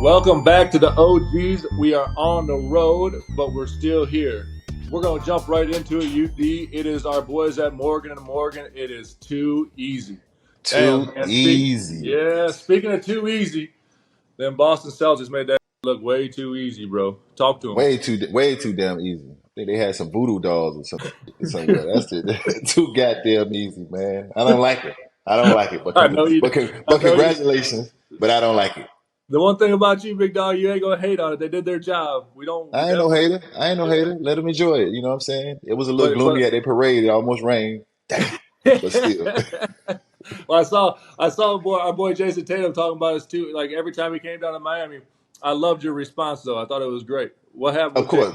Welcome back to the OGs. We are on the road, but we're still here. We're going to jump right into it, UD. It is our boys at Morgan & Morgan. It is too easy. Too easy. Speaking of too easy, then Boston Celtics made that look way too easy, bro. Talk to them. Way too damn easy. I think they had some voodoo dolls or something somewhere. That's it. Too goddamn easy, man. I don't like it. But congratulations. But I don't like it. The one thing about you, big dog, you ain't gonna hate on it. They did their job. I ain't no hater. Let them enjoy it. You know what I'm saying? It was a little gloomy at their parade. It almost rained. Damn. But still. Well, I saw our boy Jason Tatum talking about us too. Like every time he came down to Miami, I loved your response though. I thought it was great. What happened? Of course.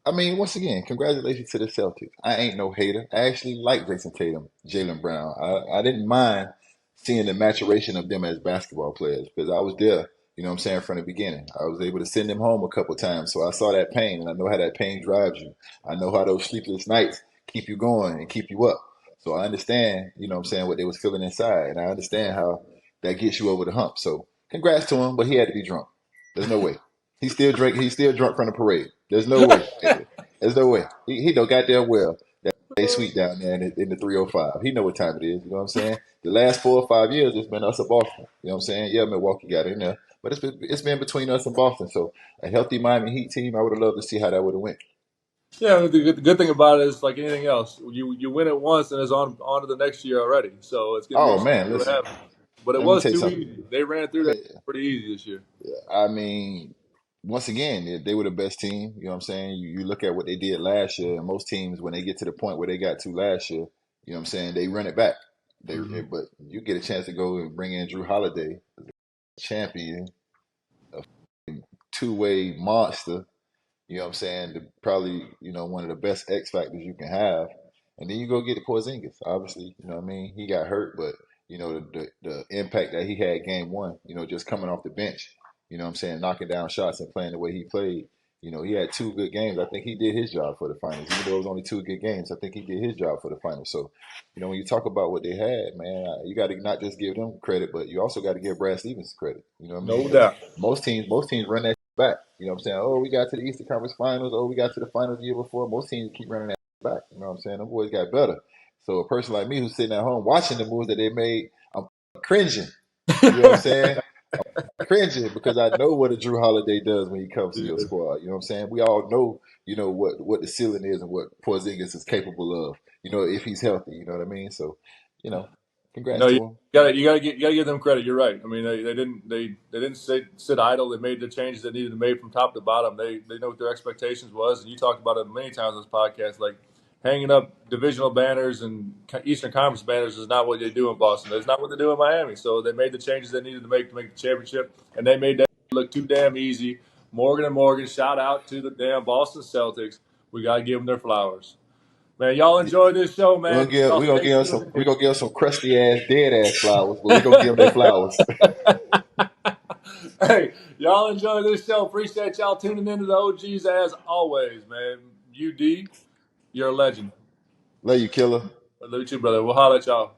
I mean, once again, congratulations to the Celtics. I ain't no hater. I actually like Jason Tatum, Jaylen Brown. I didn't mind seeing the maturation of them as basketball players because I was there, you know what I'm saying, from the beginning. I was able to send them home a couple times. So I saw that pain, and I know how that pain drives you. I know how those sleepless nights keep you going and keep you up. So I understand, you know what I'm saying, what they was feeling inside, and I understand how that gets you over the hump. So congrats to him, but he had to be drunk. There's no way. He's still drunk from the parade. There's no way. There's no way. He know goddamn well that they sweet down there in the 305. He know what time it is. You know what I'm saying? The last 4 or 5 years, it's been us and Boston. You know what I'm saying? Yeah, Milwaukee got in there, but it's been between us and Boston. So a healthy Miami Heat team, I would have loved to see how that would have went. Yeah, the good thing about it is like anything else, you win it once and it's on to the next year already. So it's gonna be listen. But it was too easy. They ran through that pretty easy this year. I mean, once again, they were the best team. You know what I'm saying? You look at what they did last year, and most teams, when they get to the point where they got to last year, you know what I'm saying, they run it back. But you get a chance to go and bring in Drew Holiday, champion, a two-way monster. You know what I'm saying? Probably, you know, one of the best X factors you can have. And then you go get the Porzingis. Obviously, you know what I mean? He got hurt, but, you know, the impact that he had game one, you know, just coming off the bench, you know what I'm saying, knocking down shots and playing the way he played. You know, he had 2 good games. I think he did his job for the finals. Even though it was only 2 good games, I think he did his job for the finals. So, you know, when you talk about what they had, man, you got to not just give them credit, but you also got to give Brad Stevens credit. You know what I mean? No doubt. Most teams run that back. You know what I'm saying? Oh, we got to the Eastern Conference Finals. Oh, we got to the finals the year before. Most teams keep running that back. You know what I'm saying? Them boys got better. So a person like me who's sitting at home watching the moves that they made, I'm cringing. You know what I'm saying? I'm cringing because I know what a Drew Holiday does when he comes to your squad. You know what I'm saying? We all know, you know, what the ceiling is and what Porzingis is capable of, you know, if he's healthy. You know what I mean? So, you know, congrats to him. You gotta give them credit. You're right. I mean, they didn't sit idle. They made the changes that needed to be made from top to bottom. They know what their expectations was, and you talked about it many times on this podcast. Like hanging up divisional banners and Eastern Conference banners is not what they do in Boston. That's not what they do in Miami. So they made the changes they needed to make the championship, and they made that look too damn easy. Morgan & Morgan, shout out to the damn Boston Celtics. We gotta give them their flowers. Man, y'all enjoy this show, man. We're gonna give them some crusty ass, dead ass flowers, but we're gonna give them their flowers. Hey, y'all enjoy this show. Appreciate y'all tuning into the OGs as always, man. UD, you're a legend. Love you, killer. Love you too, brother. We'll holler at y'all.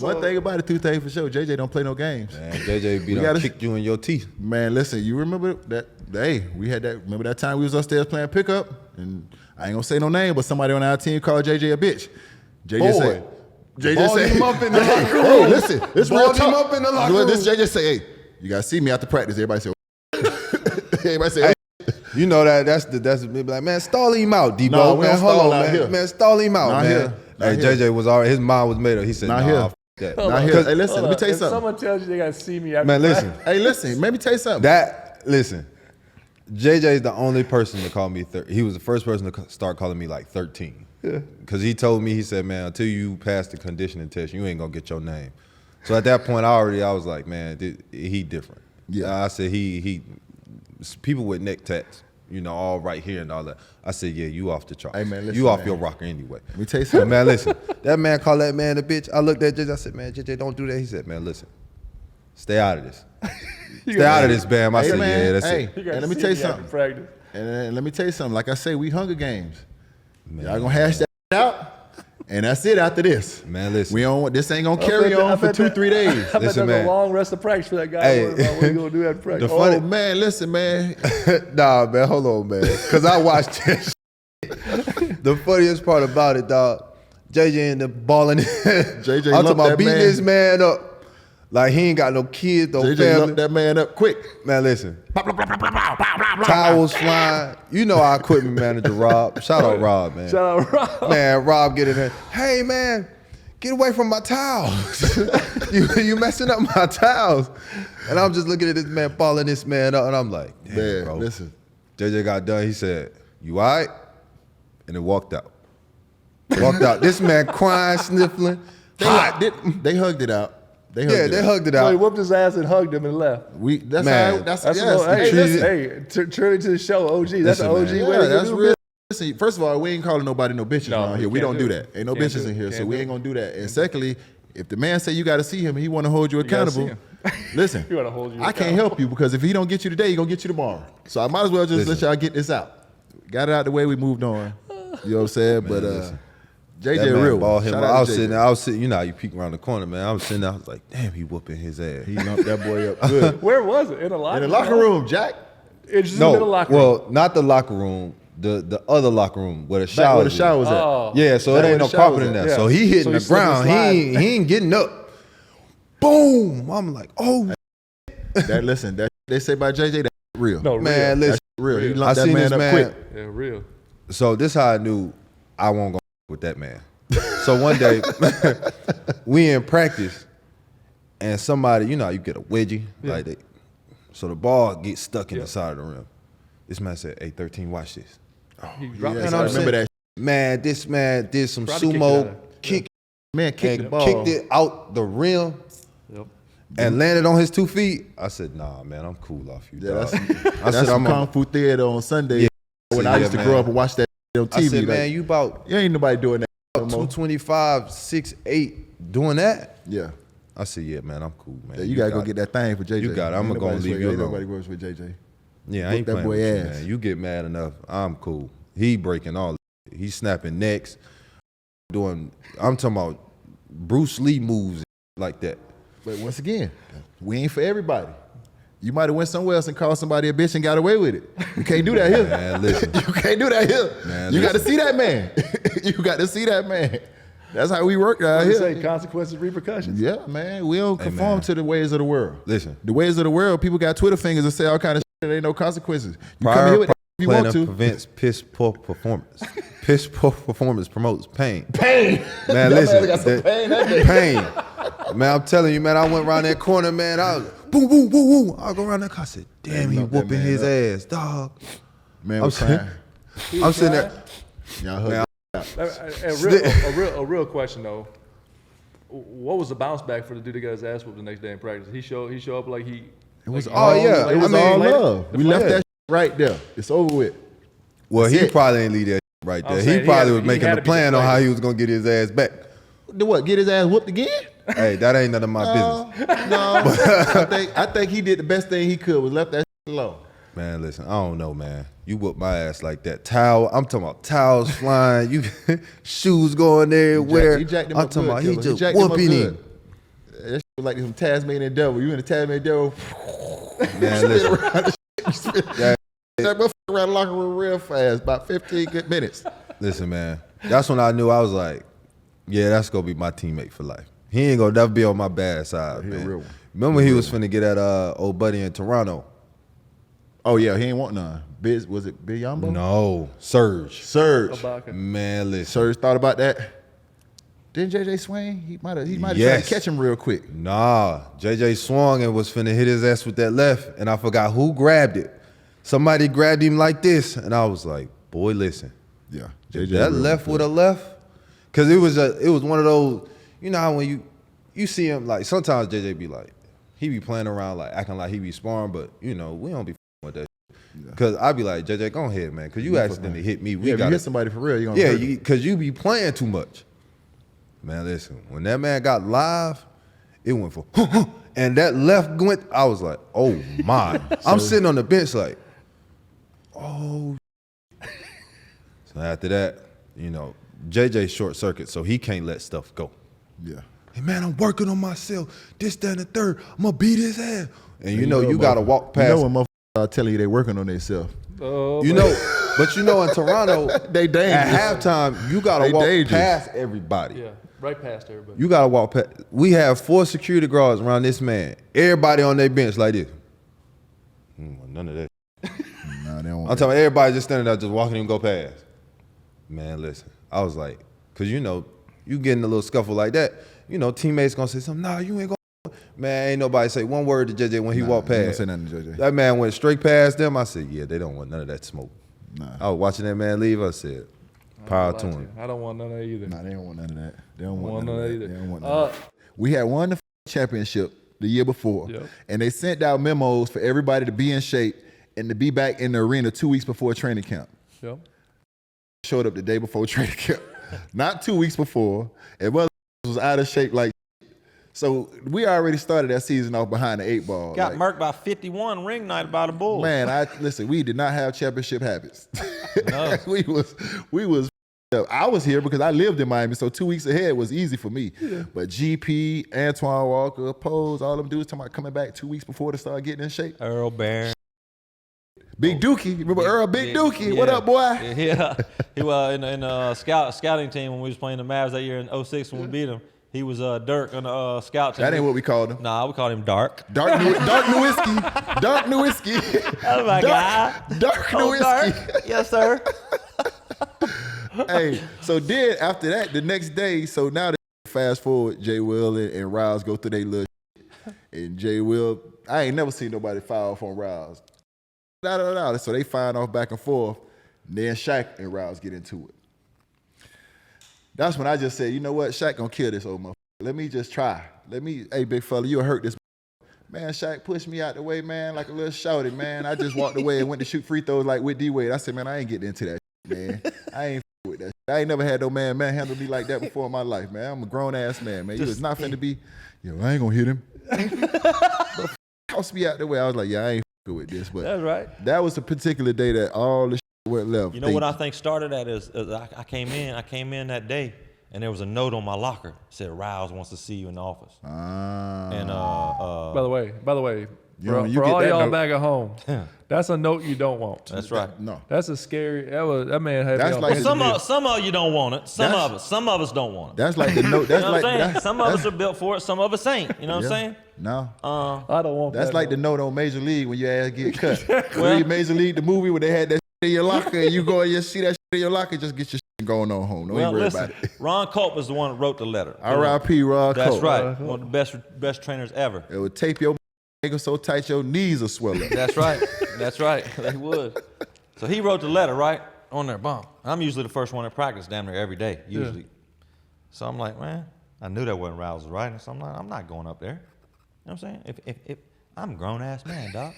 One thing about it, 2 things for sure. JJ don't play no games. Man, JJ kicked you in your teeth. Man, listen, you remember that? Hey, we had that. Remember that time we was upstairs playing pickup, and I ain't gonna say no name, but somebody on our team called JJ a bitch. JJ said, him up in the locker room. "Hey, listen, this real Balled him talk." up in the locker room. This JJ say, "Hey, you gotta see me after practice." Everybody say, "Everybody say." You know that's like, man, stall him out, Debo. No, man, hold on, man. Man, stall him out, Not man. here. Hey, JJ was already, his mind was made up. He said, Not nah, here. f- that. Not here. Hey, listen, let me tell you If something. someone tells you they gotta see me after Man, listen. Hey, listen, let me tell you something. Listen, JJ's the only person to call me, he was the first person to start calling me like 13. Yeah. Because he told me, he said, man, until you pass the conditioning test, you ain't gonna get your name. So at that point, I was like, man, he different. Yeah. I said he people with neck tats, all right here and all that. I said, yeah, you off the charts. Hey, man, listen, you off man. your rocker anyway. Let me tell you So, something. man, listen. That man called that man a bitch. I looked at JJ. I said, man, JJ, don't do that. He said, man, listen, stay out of this. Stay out of this, Bam. I Hey, said, man, yeah, that's hey. it. You gotta And let me see tell you after something. Practice. And let me tell you something. Like I say, we Hunger Games. Man, Y'all gonna hash that out, and that's it after this. Man, listen. We on. This ain't gonna carry on for 2-3 days. I bet Listen, that's man. a long rest of practice for that guy. Hey. Worried about what he gonna do after practice. The funny- Oh man, listen, man. Nah, man, hold on, man. Because I watched that shit. The funniest part about it, dog, JJ and the balling. JJ I'm talking lumped about that beating man. this man up. Like he ain't got no kids, no JJ family. lumped that man up quick. Man, listen. Towels flying. You know our equipment manager, Rob. Shout out Rob, man. Shout out Rob. Man, Rob get in there. Hey, man, get away from my towels. you messing up my towels. And I'm just looking at this man balling this man up, and I'm like, damn, Man, bro. listen. JJ got done. He said, you all right? And then walked out. Walked out. This man crying, sniffling. They hugged it out. They Hugged it So he out. whooped his ass and hugged him and left. That's Man, how. That's That's yes. a, hey, treated- true to the show, OG. That's Listen, an OG man. way Yeah, to that's do real. Listen, first of all, we ain't calling nobody no bitches No, around here. you We can't don't do do it. that. Ain't no Can't bitches do it. in here, so Can't we do ain't it. gonna do that. And secondly, if the man say you got to see him and he want to hold you gotta see accountable, listen, He wanna hold you I can't accountable. help you because if he don't get you today, he gonna get you tomorrow. So I might as well just let y'all get this out. Got it out the way. We moved on. You know what I'm saying? But listen. JJ That man real. ball one. him. Shout I out was to sitting JJ. there. I was sitting. You know how you peek around the corner, man. I was sitting there. I was like, damn, he whooping his ass. He lumped that boy up good. Where was it? In the locker In room? the locker room, Jack. It's just in the No, locker room. well, not the locker room. The other locker room where the Back shower. where the shower was at. Oh. Yeah, so Back it where ain't the no shower carpet was in at. there. Yeah. So he hitting So the he slipped and ground. He ain't getting up. Boom! I'm like, oh That listen, that they say about JJ, that's real. No, man, real. listen. real. He real. lumped I that seen man this up man. quick. Yeah, real. So this how I knew I won't go with that man. So one day we in practice and somebody, you know, you get a wedgie like that. So the ball gets stuck in the side of the rim. This man said, "Hey, 13, watch this." He dropped Yes, it I out. remember that. Man, this man did some Probably kicked it sumo out. kick Man kicked the and ball. kicked it out the rim Yep. and landed on his 2 feet. I said, "Nah, man, I'm cool off you, Yeah, dog." that's, I that's said, some "I'm kung fu theater on Sunday when See, I used to man. grow up and watch that on TV. I said, like, man, you about you ain't nobody doing that no more. 225, 6'8", doing that?" Yeah. I said, "Yeah, man, I'm cool, man. Yeah, you gotta go got get that thing for JJ. You got it. I'ma Ain't go and nobody leave you ain't alone. Nobody works with JJ. Yeah, I Whoop ain't that playing boy with you, ass. man. You get mad enough, I'm cool. He breaking all. He's snapping necks, doing. I'm talking about Bruce Lee moves like that. But once again, we ain't for everybody. You might have went somewhere else and called somebody a bitch and got away with it. You can't do that here. Man, listen. You can't do that here. Man, you got to listen. see that man. You got to see that man. That's how we work out What do you here. say? Consequences, repercussions. Yeah, man. We don't conform man. to the ways of the world. Listen. The ways of the world, people got Twitter fingers and say all kind of shit. There ain't no consequences. You come Prior here with that if you want planning to. prevents piss poor performance. Piss poor performance promotes pain. Pain. Man, That listen. got some pain that day. Pain. Man, I'm telling you, man, I went around that corner, man. I was boom, boom, boom, boom. I go around that car. I said, damn, he lump that whooping man his up. ass, dog. Man, I'm was saying, crying. I'm sitting there. Y'all heard Man, A real question though. What was the bounce back for the dude that got his ass whooped the next day in practice? He show up like he. It was like, all, yeah. It was I mean, all like, love. We left yeah. that shit right there. It's over with. Well, he That's it. probably ain't leave that right I'm there. saying He he probably had- was he making had a to be plan on how deflated. he was gonna get his ass back. Do what? Get his ass whooped again? Hey, that ain't none of my business. No. I think he did the best thing he could was left that shit alone. Man, listen, I don't know, man. You whoop my ass like that. Towel, I'm talking about towels flying, you shoes going everywhere. He jacked him I'm up talking good, about he Killer. He just jacked him up whooping good. him. That shit was like some Tasmanian devil. You in the Tasmanian devil. Man, listen. That motherfucker around the locker room real fast, about 15 good minutes. Listen, man. That's when I knew I was like, yeah, that's gonna be my teammate for life. He ain't gonna never be on my bad side, He a man. real one. Remember he was finna get at old buddy in Toronto? Oh yeah, he ain't want none. Was it Big Yambo? No, Surge. Surge. Ibaka. Man, listen. Surge thought about that. Didn't JJ swing? He might have tried Yes. to catch him real quick. Nah, JJ swung and was finna hit his ass with that left, and I forgot who grabbed it. Somebody grabbed him like this, and I was like, boy, listen. Yeah. If that left with a left, because it was one of those, you know how when you see him, like sometimes JJ be like, he be playing around like acting like he be sparring, but we don't be with that. Because I be like, JJ, go ahead, man, because you accidentally hit me. If you hit somebody for real, you gonna hurt them. Because you be playing too much. Man, listen, when that man got live, it went for, and that left went, I was like, oh my. I'm sitting on the bench like, oh. So after that, JJ short circuit, so he can't let stuff go. Yeah. Hey man, I'm working on myself. This, that, and the third. I'm gonna beat his ass. And you gotta walk past. When motherfuckers are telling you they working on themselves. But in Toronto, they dangerous. At halftime, you gotta walk past everybody. Yeah, right past everybody. You gotta walk past. We have 4 security guards around this man. Everybody on their bench like this. None of that. Nah, they don't want I'm talking about everybody just standing there, just walking and go past. Man, listen. I was like, cause you get in a little scuffle like that. Teammates gonna say something. Nah, you ain't gonna. Man, ain't nobody say one word to JJ when he walked past. Say nothing to JJ. That man went straight past them. I said, yeah, they don't want none of that smoke. Nah. I was watching that man leave. I said, power to him. I don't want none of that either. Nah, they don't want none of that. They don't want none of that either. They don't want none of that. We had won the championship the year before, and they sent out memos for everybody to be in shape and to be back in the arena 2 weeks before training camp. Yep. Showed up the day before training camp, not 2 weeks before, and was out of shape like. So we already started that season off behind the 8 ball. Got murked by 51 ring night by the Bulls. Man, listen, we did not have championship habits. No. we was. I was here because I lived in Miami, so 2 weeks ahead was easy for me. Yeah. But GP, Antoine Walker, Pose, all them dudes talking about coming back 2 weeks before to start getting in shape. Earl Barron. Big Dookie, remember Earl Big Dookie? Yeah. What up, boy? Yeah, he was in the scouting team when we was playing the Mavs that year in 06 when we beat them. He was Dirk on the scout team. That ain't what we called him. Nah, we called him Dark. Dark Nowitzki. Dark Nowitzki. Oh my God. Dark Nowitzki. Yes, sir. Hey, so then after that, the next day, so now they fast forward, Jay Will and Riles go through their little shit. And Jay Will, I ain't never seen nobody foul off on Riles. So they firing off back and forth. And then Shaq and Riles get into it. That's when I just said, you know what? Shaq gonna kill this old motherfucker. Let me just try. Hey, big fella, you'll hurt this. Man, Shaq pushed me out the way, man, like a little shouted, man. I just walked away and went to shoot free throws like with D-Wade. I said, man, I ain't getting into that shit, man. I ain't with that shit. I ain't never had no man handle me like that before in my life, man. I'm a grown-ass man, man. You was not finna be, I ain't gonna hit him. But tossed me out the way. I was like, I ain't with this. But that's right. That was a particular day that all the shit went left. You know what I think started that is I came in that day and there was a note on my locker that said Riles wants to see you in the office. And by the way, for all y'all note back at home, that's a note you don't want. That's right. No, that's a scary. That man had. That's like some of you don't want it. Some of us don't want it. That's like the note. That's you know what I'm saying? Some of us are built for it. Some of us ain't. You know what I'm saying? No, I don't want. That's like the note on Major League when your ass get cut. Read Major League, the movie where they had that shit in your locker, and you go and you see that shit in your locker, just get your shit going on home. Don't even worry about it. Ron Culp was the one that wrote the letter. R.I.P. Ron Culp. That's right. One of the best trainers ever. It would tape your ankle so tight your knees will swell up. That's right. That's right. He would. So he wrote the letter, right? On there, boom. I'm usually the first one at practice damn near every day, usually. Yeah. So I'm like, man, I knew that wasn't Riles' writing, so I'm not going up there. You know what I'm saying? If I'm a grown-ass man, doc.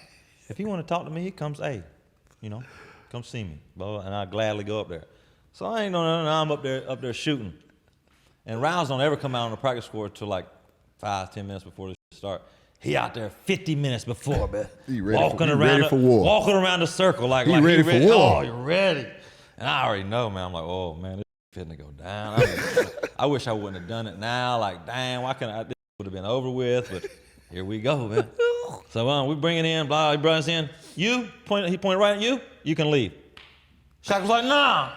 If he want to talk to me, he comes, come see me. And I'll gladly go up there. So I ain't know nothing. I'm up there shooting. And Riles don't ever come out on the practice court till like 5-10 minutes before the start. He out there 50 minutes before, man. Walking around the circle like he ready for war. Oh, you ready? And I already know, man. I'm like, oh man, this finna go down. I wish I wouldn't have done it now. Like, damn, why can't I? This would have been over with. But here we go, man. So we bring it in. Blah, he brought us in. He pointed right at you. You can leave. Shaq was like, nah.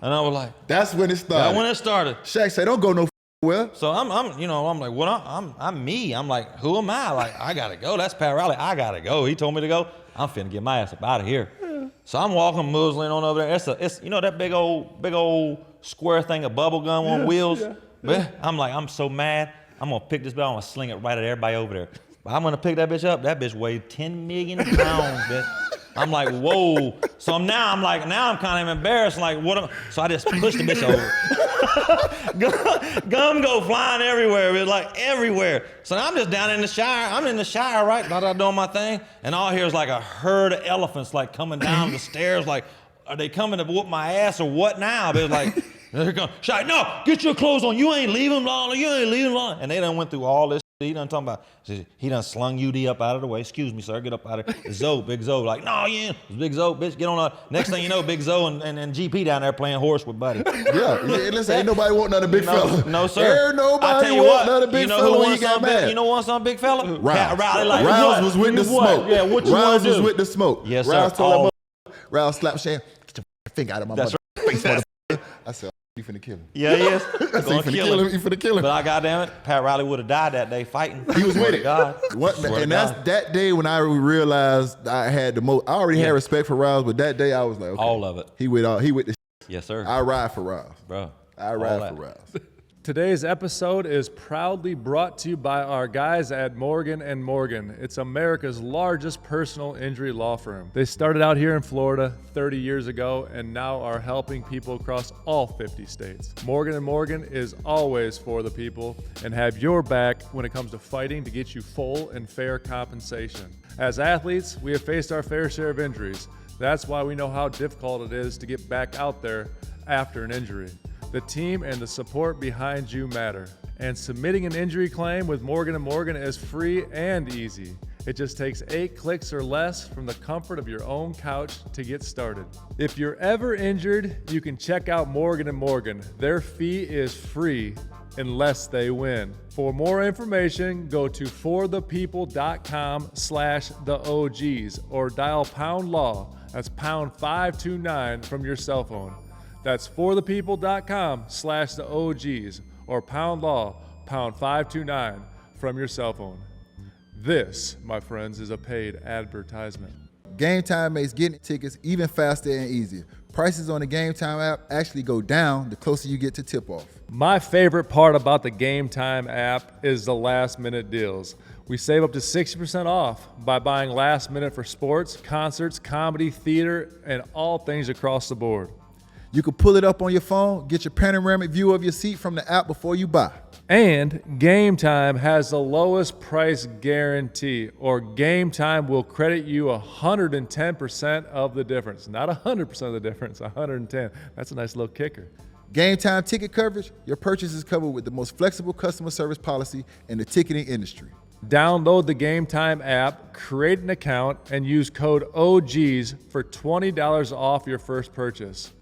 And I was like, that's when it started. That's when it started. Shaq said, don't go no well. So I'm like, what? I'm me. I'm like, who am I? Like, I gotta go. That's Pat Riley. I gotta go. He told me to go. I'm finna get my ass up out of here. Yeah. So I'm walking, muzzling on over there. It's that big old square thing of bubble gum on wheels. Yeah. But I'm like, I'm so mad. I'm gonna pick this bitch. I'm gonna sling it right at everybody over there. But I'm gonna pick that bitch up. That bitch weighed 10 million pounds, bitch. I'm like, whoa. So now I'm kind of embarrassed. Like, what? So I just pushed the bitch over. Gum go flying everywhere. It's like everywhere. So now I'm just down in the shower. I'm in the shower, right? Doing my thing. And all I hear is like a herd of elephants like coming down the stairs. Like, are they coming to whoop my ass or what now? But it's like, they're going, shout, no, get your clothes on. You ain't leaving long. You ain't leaving long. And they done went through all this. He done talking about, he done slung UD up out of the way. Excuse me, sir, get up out of there. Zoe, Big Zoe, like, no, yeah, Big Zoe, bitch, get on up. Next thing you know, Big Zoe and GP down there playing horse with Buddy. Yeah, listen, ain't nobody want another big fella. No, sir. Ain't nobody want another big fella when you got mad. You know what's some big fella? Rouse. Riley, like, Rouse was with the smoke. Yeah, what you Rouse want to was do? with the smoke. Yes, Rouse sir. told him, Rouse slapped Shane, get your finger out of my That's face, motherfucker. I said, you finna kill him. Yeah, he is. I said, you finna kill him. You finna kill him. But I goddamn it, Pat Riley would have died that day fighting. He was Swear with to it. God. And that's that day when I realized I had the most. I already had respect for Rouse, but that day I was like, okay, all of it. He with the. Yes, sir. I ride for Rouse, Bro. I ride for Rouse. Today's episode is proudly brought to you by our guys at Morgan & Morgan. It's America's largest personal injury law firm. They started out here in Florida 30 years ago and now are helping people across all 50 states. Morgan & Morgan is always for the people and have your back when it comes to fighting to get you full and fair compensation. As athletes, we have faced our fair share of injuries. That's why we know how difficult it is to get back out there after an injury. The team and the support behind you matter. And submitting an injury claim with Morgan & Morgan is free and easy. It just takes 8 clicks or less from the comfort of your own couch to get started. If you're ever injured, you can check out Morgan & Morgan. Their fee is free unless they win. For more information, go to forthepeople.com/theOGs or dial #law. That's #529 from your cell phone. That's forthepeople.com/theOGs or #law, #529 from your cell phone. This, my friends, is a paid advertisement. Game Time makes getting tickets even faster and easier. Prices on the Game Time app actually go down the closer you get to tip-off. My favorite part about the Game Time app is the last-minute deals. We save up to 60% off by buying last minute for sports, concerts, comedy, theater, and all things across the board. You can pull it up on your phone, get your panoramic view of your seat from the app before you buy. And Game Time has the lowest price guarantee, or Game Time will credit you 110% of the difference. Not 100% of the difference, 110. That's a nice little kicker. Game Time ticket coverage, your purchase is covered with the most flexible customer service policy in the ticketing industry. Download the Game Time app, create an account, and use code OGs for $20 off your first purchase.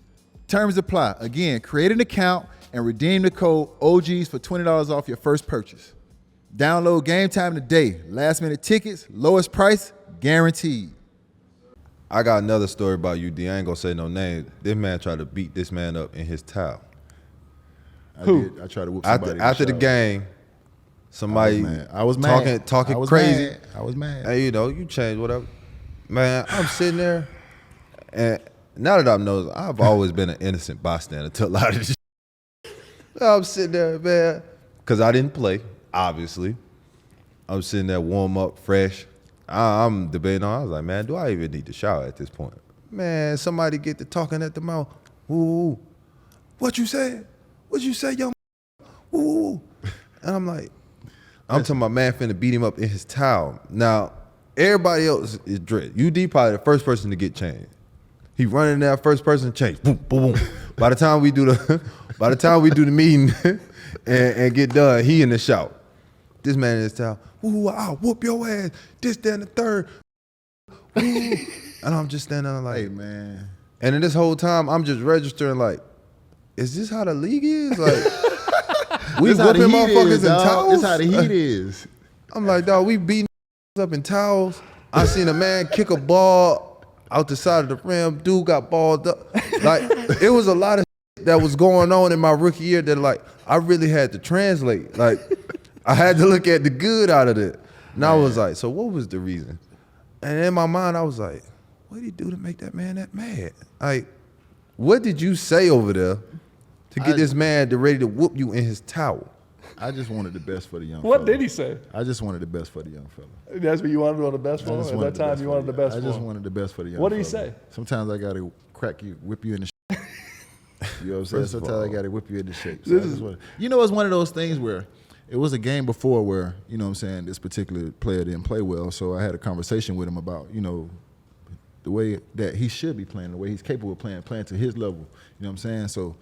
Terms apply. Again, create an account and redeem the code OGs for $20 off your first purchase. Download Game Time today. Last minute tickets, lowest price, guaranteed. I got another story about UD. I ain't gonna say no name. This man tried to beat this man up in his towel. I tried to whoop somebody. After the game, somebody I was mad. talking I was crazy. mad. I was mad. Hey, you know, you change whatever. Man, I'm sitting there, and now that I know, I've always been an innocent bystander to a lot of this shit. I'm sitting there, man, because I didn't play, obviously. I'm sitting there warm up, fresh. I'm debating on, I was like, man, do I even need to shower at this point? Man, somebody get to talking at the mouth. Ooh, what you said? What you say, young? Ooh. And I'm like, I'm talking about man finna beat him up in his towel. Now, everybody else is dread. UD probably the first person to get changed. He running there, first person change. Boom, boom, boom. By the time we do the meeting and get done, he in the shout. This man in his towel. Ooh, I'll whoop your ass. This, that, and the third. Ooh. And I'm just standing there like, Hey, man. And in this whole time, I'm just registering like, is this how the league is? Like, we whooping motherfuckers in towels? This how the heat is. I'm like, dog, we beating up in towels. I seen a man kick a ball out the side of the rim. Dude got balled up. Like, it was a lot of that was going on in my rookie year that, like, I really had to translate. Like, I had to look at the good out of it. And I was like, so what was the reason? And in my mind, I was like, what did he do to make that man that mad? Like, what did you say over there to get this man ready to whoop you in his towel? I just wanted the best for the young What fella. did he say? I just wanted the best for the young fella. That's what you wanted on the best for him? At that time, you wanted the best for him? I just wanted the best for the young What did he fella. say? Sometimes I got to crack you, whip you in the You know what I'm saying? First of Sometimes I all, got to whip you into shape. So it's one of those things where it was a game before where, you know what I'm saying, this particular player didn't play well. So I had a conversation with him about, you know, the way that he should be playing, the way he's capable of playing to his level. You know what I'm saying? So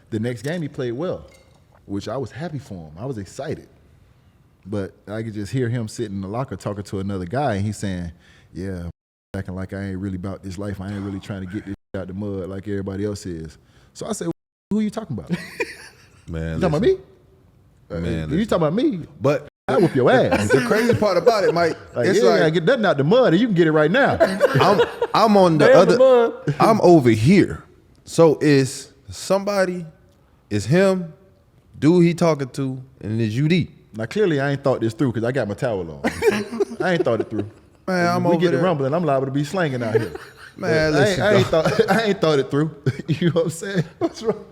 the next game he played well, which I was happy for him. I was excited. But I could just hear him sitting in the locker talking to another guy, and he's saying, yeah, acting like I ain't really about this life. I ain't really trying to get this out the mud like everybody else is. So I said, who are you talking about? Man, You talking about me? Man, You talking about me? But I whip your ass. the crazy part about it, Mike, Like, it's yeah, like I get nothing out the mud, and you can get it right now. I'm on the other. I'm over here. So it's somebody, it's him, dude he talking to, and it's UD. Now, clearly, I ain't thought this through because I got my towel on. I ain't thought it through. Man, I'm we over get the there. rumbling, I'm liable to be slanging out here. Man, But listen, I ain't thought it through. You know what I'm saying? What's wrong?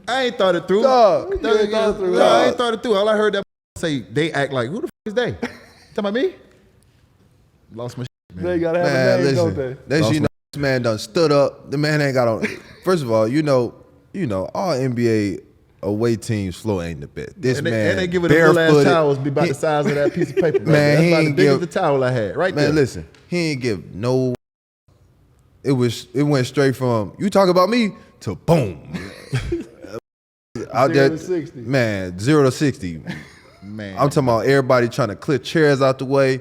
I ain't thought it through. Dog, No, you ain't thought it through, no, I dog. ain't thought it through. All I heard that say, they act like, who the is they? Talking about me? Lost my shit, man. They gotta have Man, a name, don't listen. they? Then you know this man done stood up. The man ain't got on. First of all, you know, all NBA away teams flow ain't the best. This And man they give it a little ass barefooted. towels be about the size of that piece of paper. Right Man, there. That's he about the ain't big as give- the towel I had. Right there. Man, listen, he ain't give no. It went straight from you talk about me to boom. Out 0 there, to 60. man, 0 to 60. Man. I'm talking about everybody trying to clear chairs out the way.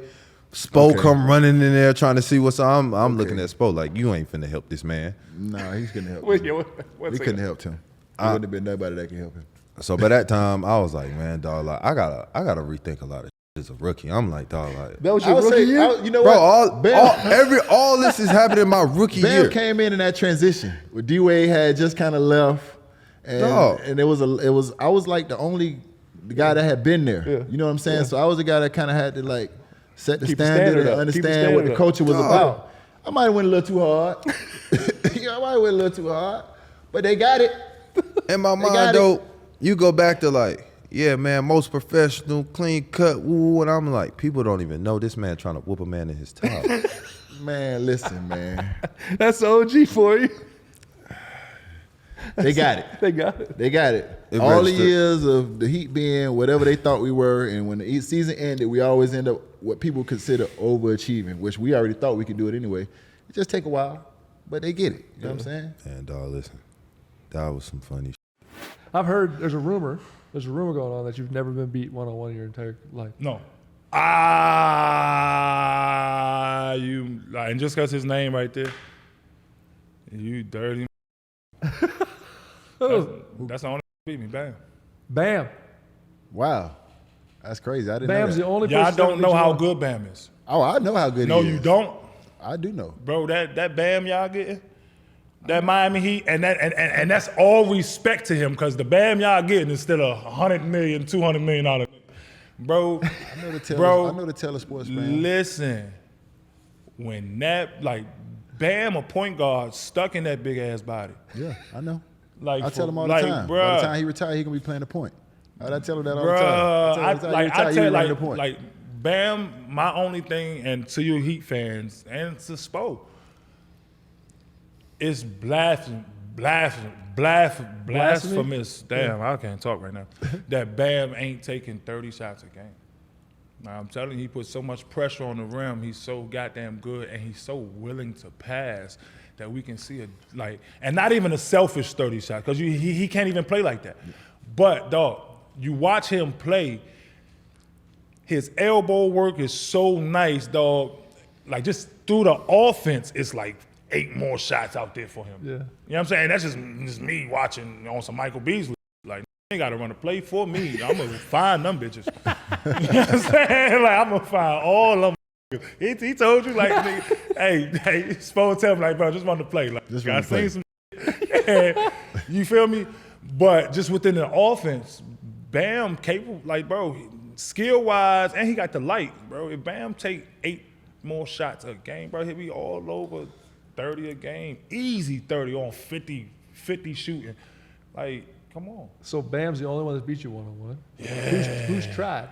Spo Okay. come running in there trying to see what's on. I'm looking Okay. at Spo like you ain't finna help this man. Nah, he's gonna help Wait, him. one We second. couldn't have helped him. There wouldn't have been nobody that could help him. So by that time, I was like, man, dog, like I gotta rethink a lot of shit as a rookie. I'm like, dog, like, That was I your would rookie say, year? you know bro, what? all this is happening in my rookie Bam year. came in that transition where D Wade had just kind of left, Dog. and I was like the guy that had been there. Yeah. You know what I'm saying? Yeah. So I was the guy that kind of had to like set the Keep the standard standard and up. Keep the understand what the standard culture was Dog. about. I might have went a little too hard. I might have went a little too hard, but they got it. In my got mind, it. though, you go back to like, yeah, man, most professional, clean cut, woo, and I'm like, people don't even know this man trying to whoop a man in his top. Man, listen, man, That's the OG for you. they got it. They got it. They got it. It All the registered. years of the Heat being whatever they thought we were, and when the season ended, we always end up what people consider overachieving, which we already thought we could do it anyway. It just take a while, but they get it. You know what I'm saying? And listen, that was some funny shit. I've heard there's a rumor going on that you've never been beat one-on-one in your entire life. No. You like, and just because his name right there, you dirty. That's the only beat me. Bam. Bam. Wow, that's crazy. I didn't Bam's the know that. only Y'all person that don't know beat you how one. good Bam is. Oh, I know how good No, he is. you don't, I do know. bro. That Bam y'all getting, that Miami Heat, and that's all respect to him, because the Bam y'all getting is still $100 million, $200 million, bro. I know the Taylor, Bro, I know the Taylor Sports fan. Listen, when that like Bam, a point guard stuck in that big ass body. Yeah, I know. Like I tell him all like, the time. By bruh, the time he retire, he gonna be playing the point. I tell him that all the Bruh, time. I tell the point. like Bam, my only thing, and to you Heat fans and to Spo, it's blasphemous. Damn, I can't talk right now. That Bam ain't taking 30 shots a game. Now, I'm telling you, he puts so much pressure on the rim. He's so goddamn good, and he's so willing to pass that we can see and not even a selfish 30 shot, because he can't even play like that. But dog, you watch him play, his elbow work is so nice, dog. Like just through the offense, it's like 8 more shots out there for him. Yeah. You know what I'm saying? That's just me watching on some Michael Beasley. Like, they got to run a play for me. I'm going to find them bitches. You know what I'm saying? Like, I'm going to find all them. He told you, like, nigga, hey, Spo tell me, like, bro, just want to play. Like, Just got want to play. some shit. You feel me? But just within the offense, Bam capable, like, bro, skill-wise, and he got the light, bro. If Bam take 8 more shots a game, bro, he'll be all over 30 a game. Easy 30 on 50 shooting. Like, come on. So Bam's the only one that's beat you one-on-one. Yeah. Who's tried?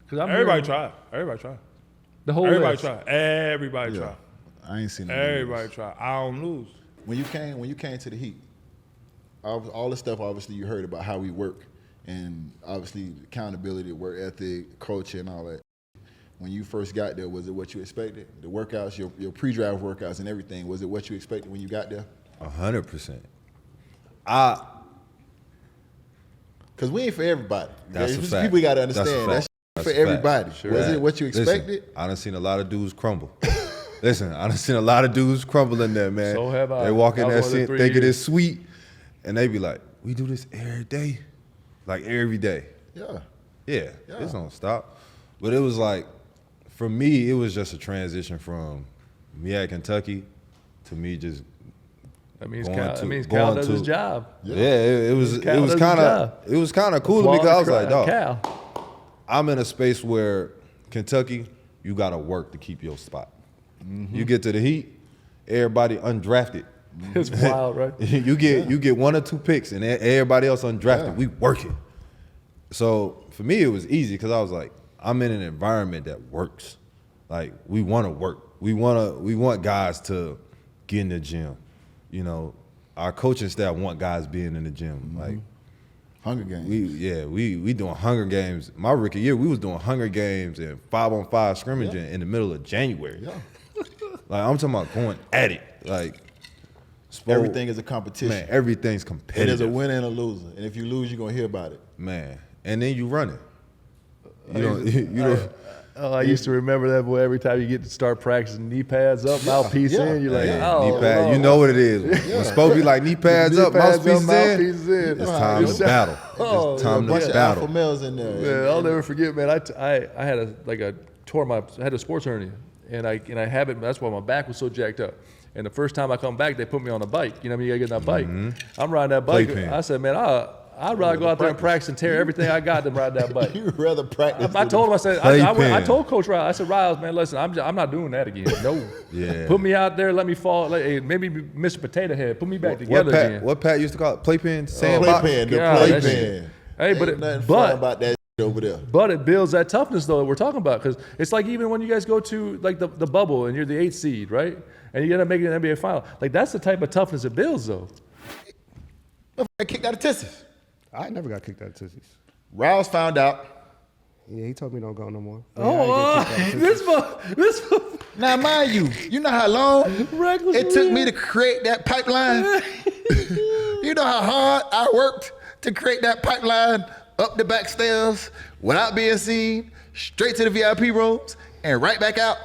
'Cause I'm Everybody hearing- tried. Everybody tried. The whole Everybody list. tried. Everybody Yeah. tried. I ain't seen that. Everybody tried. I don't lose. When you came to the Heat, all the stuff obviously you heard about how we work, and obviously accountability, work ethic, culture, and all that. When you first got there, was it what you expected? The workouts, your pre-drive workouts and everything, was it what you expected when you got there? 100%. Because we ain't for everybody. That's a fact. People got to That's a understand fact. that's That's for a fact. everybody. Sure. Was it what you expected? Listen, I done seen a lot of dudes crumble. Listen, I done seen a lot of dudes crumble in there, man. So have I. They walk in I there was on it 3 thinking years. it's sweet, and they be like, we do this every day. Like every day. Yeah. Yeah, it's don't stop. But it was like, for me, it was just a transition from me at Kentucky to me just That means going Cal, to- that means going Cal does to- his job. yeah, it was Cal does his kind job. of cool to me because I was like, dog, Cal. I'm in a space where Kentucky, you gotta work to keep your spot. You get to the Heat, everybody undrafted. It's wild, right? you get 1 or 2 picks, and everybody else undrafted. We working. So for me, it was easy because I was like, I'm in an environment that works. Like we want to work. We want guys to get in the gym. You know, our coaching staff want guys being in the gym. Like Hunger Games. we doing Hunger Games. My rookie year, we was doing Hunger Games and 5-on-5 scrimmaging in the middle of January. Yeah. Like I'm talking about going at it. Like Everything is a competition. man, everything's And competitive. there's a winner and a loser. And if you lose, you're going to hear about it. Man, and then you run it. You don't. Oh, I used to remember that, boy. Every time you get to start practicing knee pads up, mouthpiece in, you're like, knee oh, pad. Lord. You know what it is. When Spoke be like knee pads Knee up, pads mouthpiece up, in. mouthpiece in. It's time to battle. Oh, It's time a bunch to of battle. alpha males in there. Man, I'll never forget, man. I had I had a sports hernia, and I have it. That's why my back was so jacked up. And the first time I come back, they put me on a bike. You know what I mean? You gotta get on that bike. I'm riding that bike. Playpen. I said, man, I'd rather go out there and practice and tear everything I got than ride that bike. You'd rather practice. I told him, I said, Playpen. I told Coach Riles, I said, Riles, man, listen, I'm not doing that again. No. Yeah. Put me out there, let me fall. Hey, maybe Mr. Potato Head, put me back together again. What Pat used to call it? Playpen, sandbox. Playpen, the God, that playpen. shit. Hey, but Ain't nothing fun but about that shit over there. but it builds that toughness though that we're talking about, because it's like even when you guys go to like the bubble and you're the 8th seed, right? And you end up making an NBA final. Like that's the type of toughness it builds though. I kicked out of Texas. I never got kicked out of Tussies. Rouse found out. Yeah, he told me don't go no more. This Now, mind you, you know how long reckless it took me to create that pipeline? You know how hard I worked to create that pipeline up the back stairs without being seen, straight to the VIP rooms, and right back out?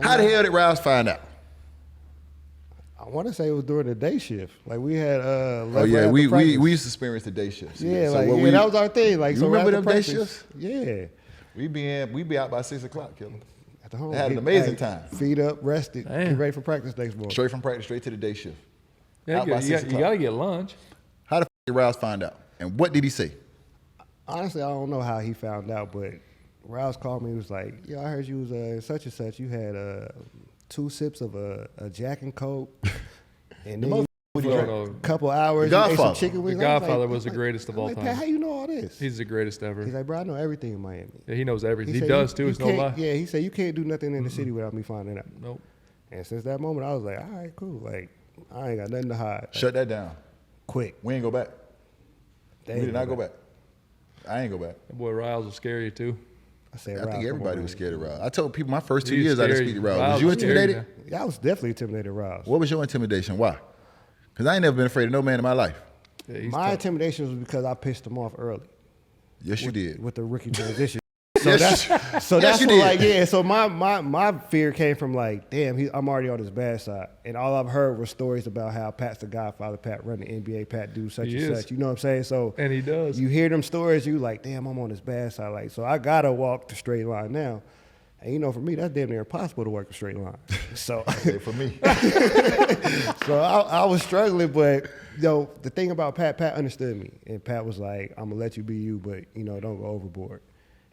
How the hell did Rouse find out? I want to say it was during the day shift. Like we had. Oh yeah, we used to experience the day shifts. Yeah, So like what that was our thing. Like You so remember after them day practice, shifts? Yeah. we be out by 6 o'clock, killer. At the home, Had an amazing time. Feet up, rested, Damn. get ready for practice next morning. Straight from practice, straight to the day shift. Yeah, Out by 6 you o'clock. got to get lunch. How the f did Rouse find out? And what did he say? Honestly, I don't know how he found out, but Rouse called me. He was like, "Yo, I heard you was such and such. You had 2 sips of a Jack and Coke, and then a couple hours. The you ate some Godfather. chicken The wings." I was Godfather like- was the greatest of I'm all like, time. "Pat, how you know all this?" He's the greatest ever. He's like, "Bro, I know everything in Miami." Yeah, he knows everything. He said, does "You- too. you It's no can't- lie. Yeah, he said you can't do nothing in the city without me finding out. Nope. And since that moment, I was like, all right, cool. Like, I ain't got nothing to hide. Like, Shut that down. quick. We ain't go back. They We ain't did not go back. I ain't go back. That boy Riles will scare you too. I said, I Rob, think come everybody on, was man. scared of Rouse. I told people my first 2 He's years I didn't scary. speak to Rouse. Riles Was you was scary, intimidated? Yeah, I was definitely intimidated, Rouse. What was your intimidation? Why? Because I ain't never been afraid of no man in my life. Yeah, he's My tough. intimidation was because I pissed him off early Yes, you did. with the rookie transition. So Yes, that's so yes, that's you what, did. like, yeah. So my fear came from like, damn, I'm already on his bad side, and all I've heard was stories about how Pat's the Godfather, Pat run the NBA, Pat do such He and is. such. You know what I'm saying? So And he does. You hear them stories, you like, damn, I'm on his bad side. Like, so I gotta walk the straight line now. And you know, for me, that's damn near impossible to work a straight line. So For me. So I was struggling, but yo, the thing about Pat understood me, and Pat was like, "I'm gonna let you be you, but you know, don't go overboard."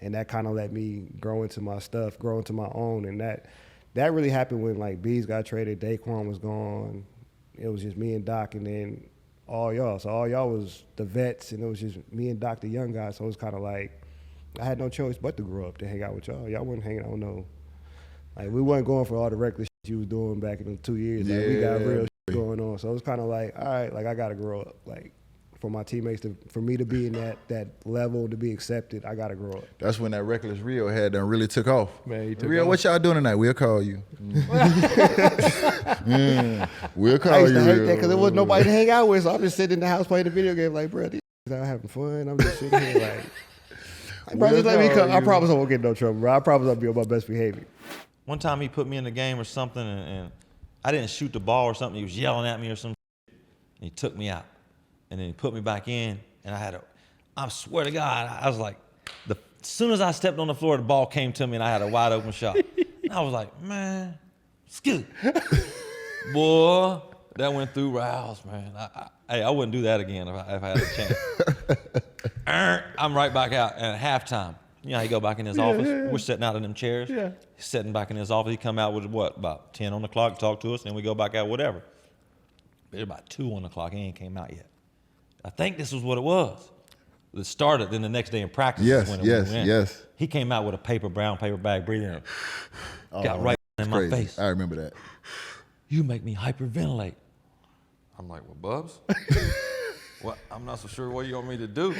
And that kind of let me grow into my stuff, grow into my own, and that really happened when like Bees got traded, Daquan was gone. It was just me and Doc, and then all y'all. So all y'all was the vets, and it was just me and Doc, the young guys. So it was kind of like I had no choice but to grow up to hang out with y'all. Y'all wasn't hanging out with no. Like, we wasn't going for all the reckless shit you was doing back in the 2 years. Like, we got real shit going on. So it was kind of like, all right, like I got to grow up. Like for my teammates, for me to be in that level, to be accepted, I got to grow up. That's when that reckless Rio had done really took off. Man, he took Rio, off. what y'all doing tonight? We'll call you. We'll call I used you. to hate Rio. that because there wasn't nobody to hang out with. So I'm just sitting in the house playing the video game like, bro, these out having fun. I'm just sitting here like, bro, just let me come. I promise I won't get in no trouble, bro. I promise I'll be on my best behavior. One time he put me in the game or something, and I didn't shoot the ball or something. He was yelling at me or something. And he took me out. And then he put me back in, and I swear to God, I was like, as soon as I stepped on the floor, the ball came to me, and I had a wide open shot. And I was like, man, scoot. Boy, that went through Rouse, man. I wouldn't do that again if I had a chance. I'm right back out at halftime. You know how he go back in his office? We're sitting out in them chairs. Yeah. He's sitting back in his office. He come out with what, about 10 on the clock, talk to us, and we go back out, whatever. It's about 2 on the clock. He ain't came out yet. I think this was what it was. It started, then the next day in practice is when it went in. Yes. He came out with a brown paper bag, breathing in. Got right in my face. I remember that. You make me hyperventilate. I'm like, well, Bubs, what? I'm not so sure what you want me to do.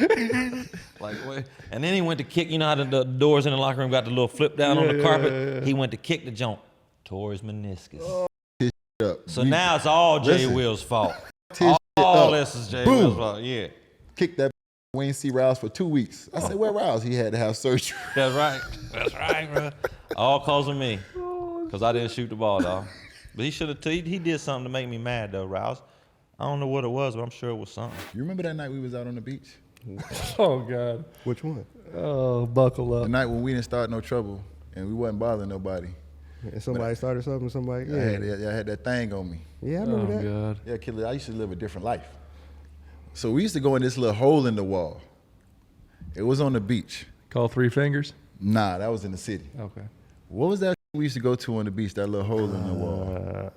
Like, what? And then he went to kick. You know how the doors in the locker room got the little flip down on the carpet? Yeah. He went to kick the joint, tore his meniscus. So now it's all Jay Will's fault. All this is Jay Will's fault. Yeah. Kicked that. We ain't see Rouse for 2 weeks. I said, where Rouse? He had to have surgery. That's right. That's right, bro. All cause of me, because I didn't shoot the ball, dog. But he should have. He did something to make me mad, though, Rouse. I don't know what it was, but I'm sure it was something. You remember that night we was out on the beach? Oh, God. Which one? Oh, buckle up. The night when we didn't start no trouble and we wasn't bothering nobody. And somebody started something, somebody, yeah. I had that thing on me. Yeah, I remember that. God. Yeah, killer, I used to live a different life. So we used to go in this little hole in the wall. It was on the beach. Call 3 Fingers? Nah, that was in the city. Okay. What was that we used to go to on the beach, that little hole in the wall?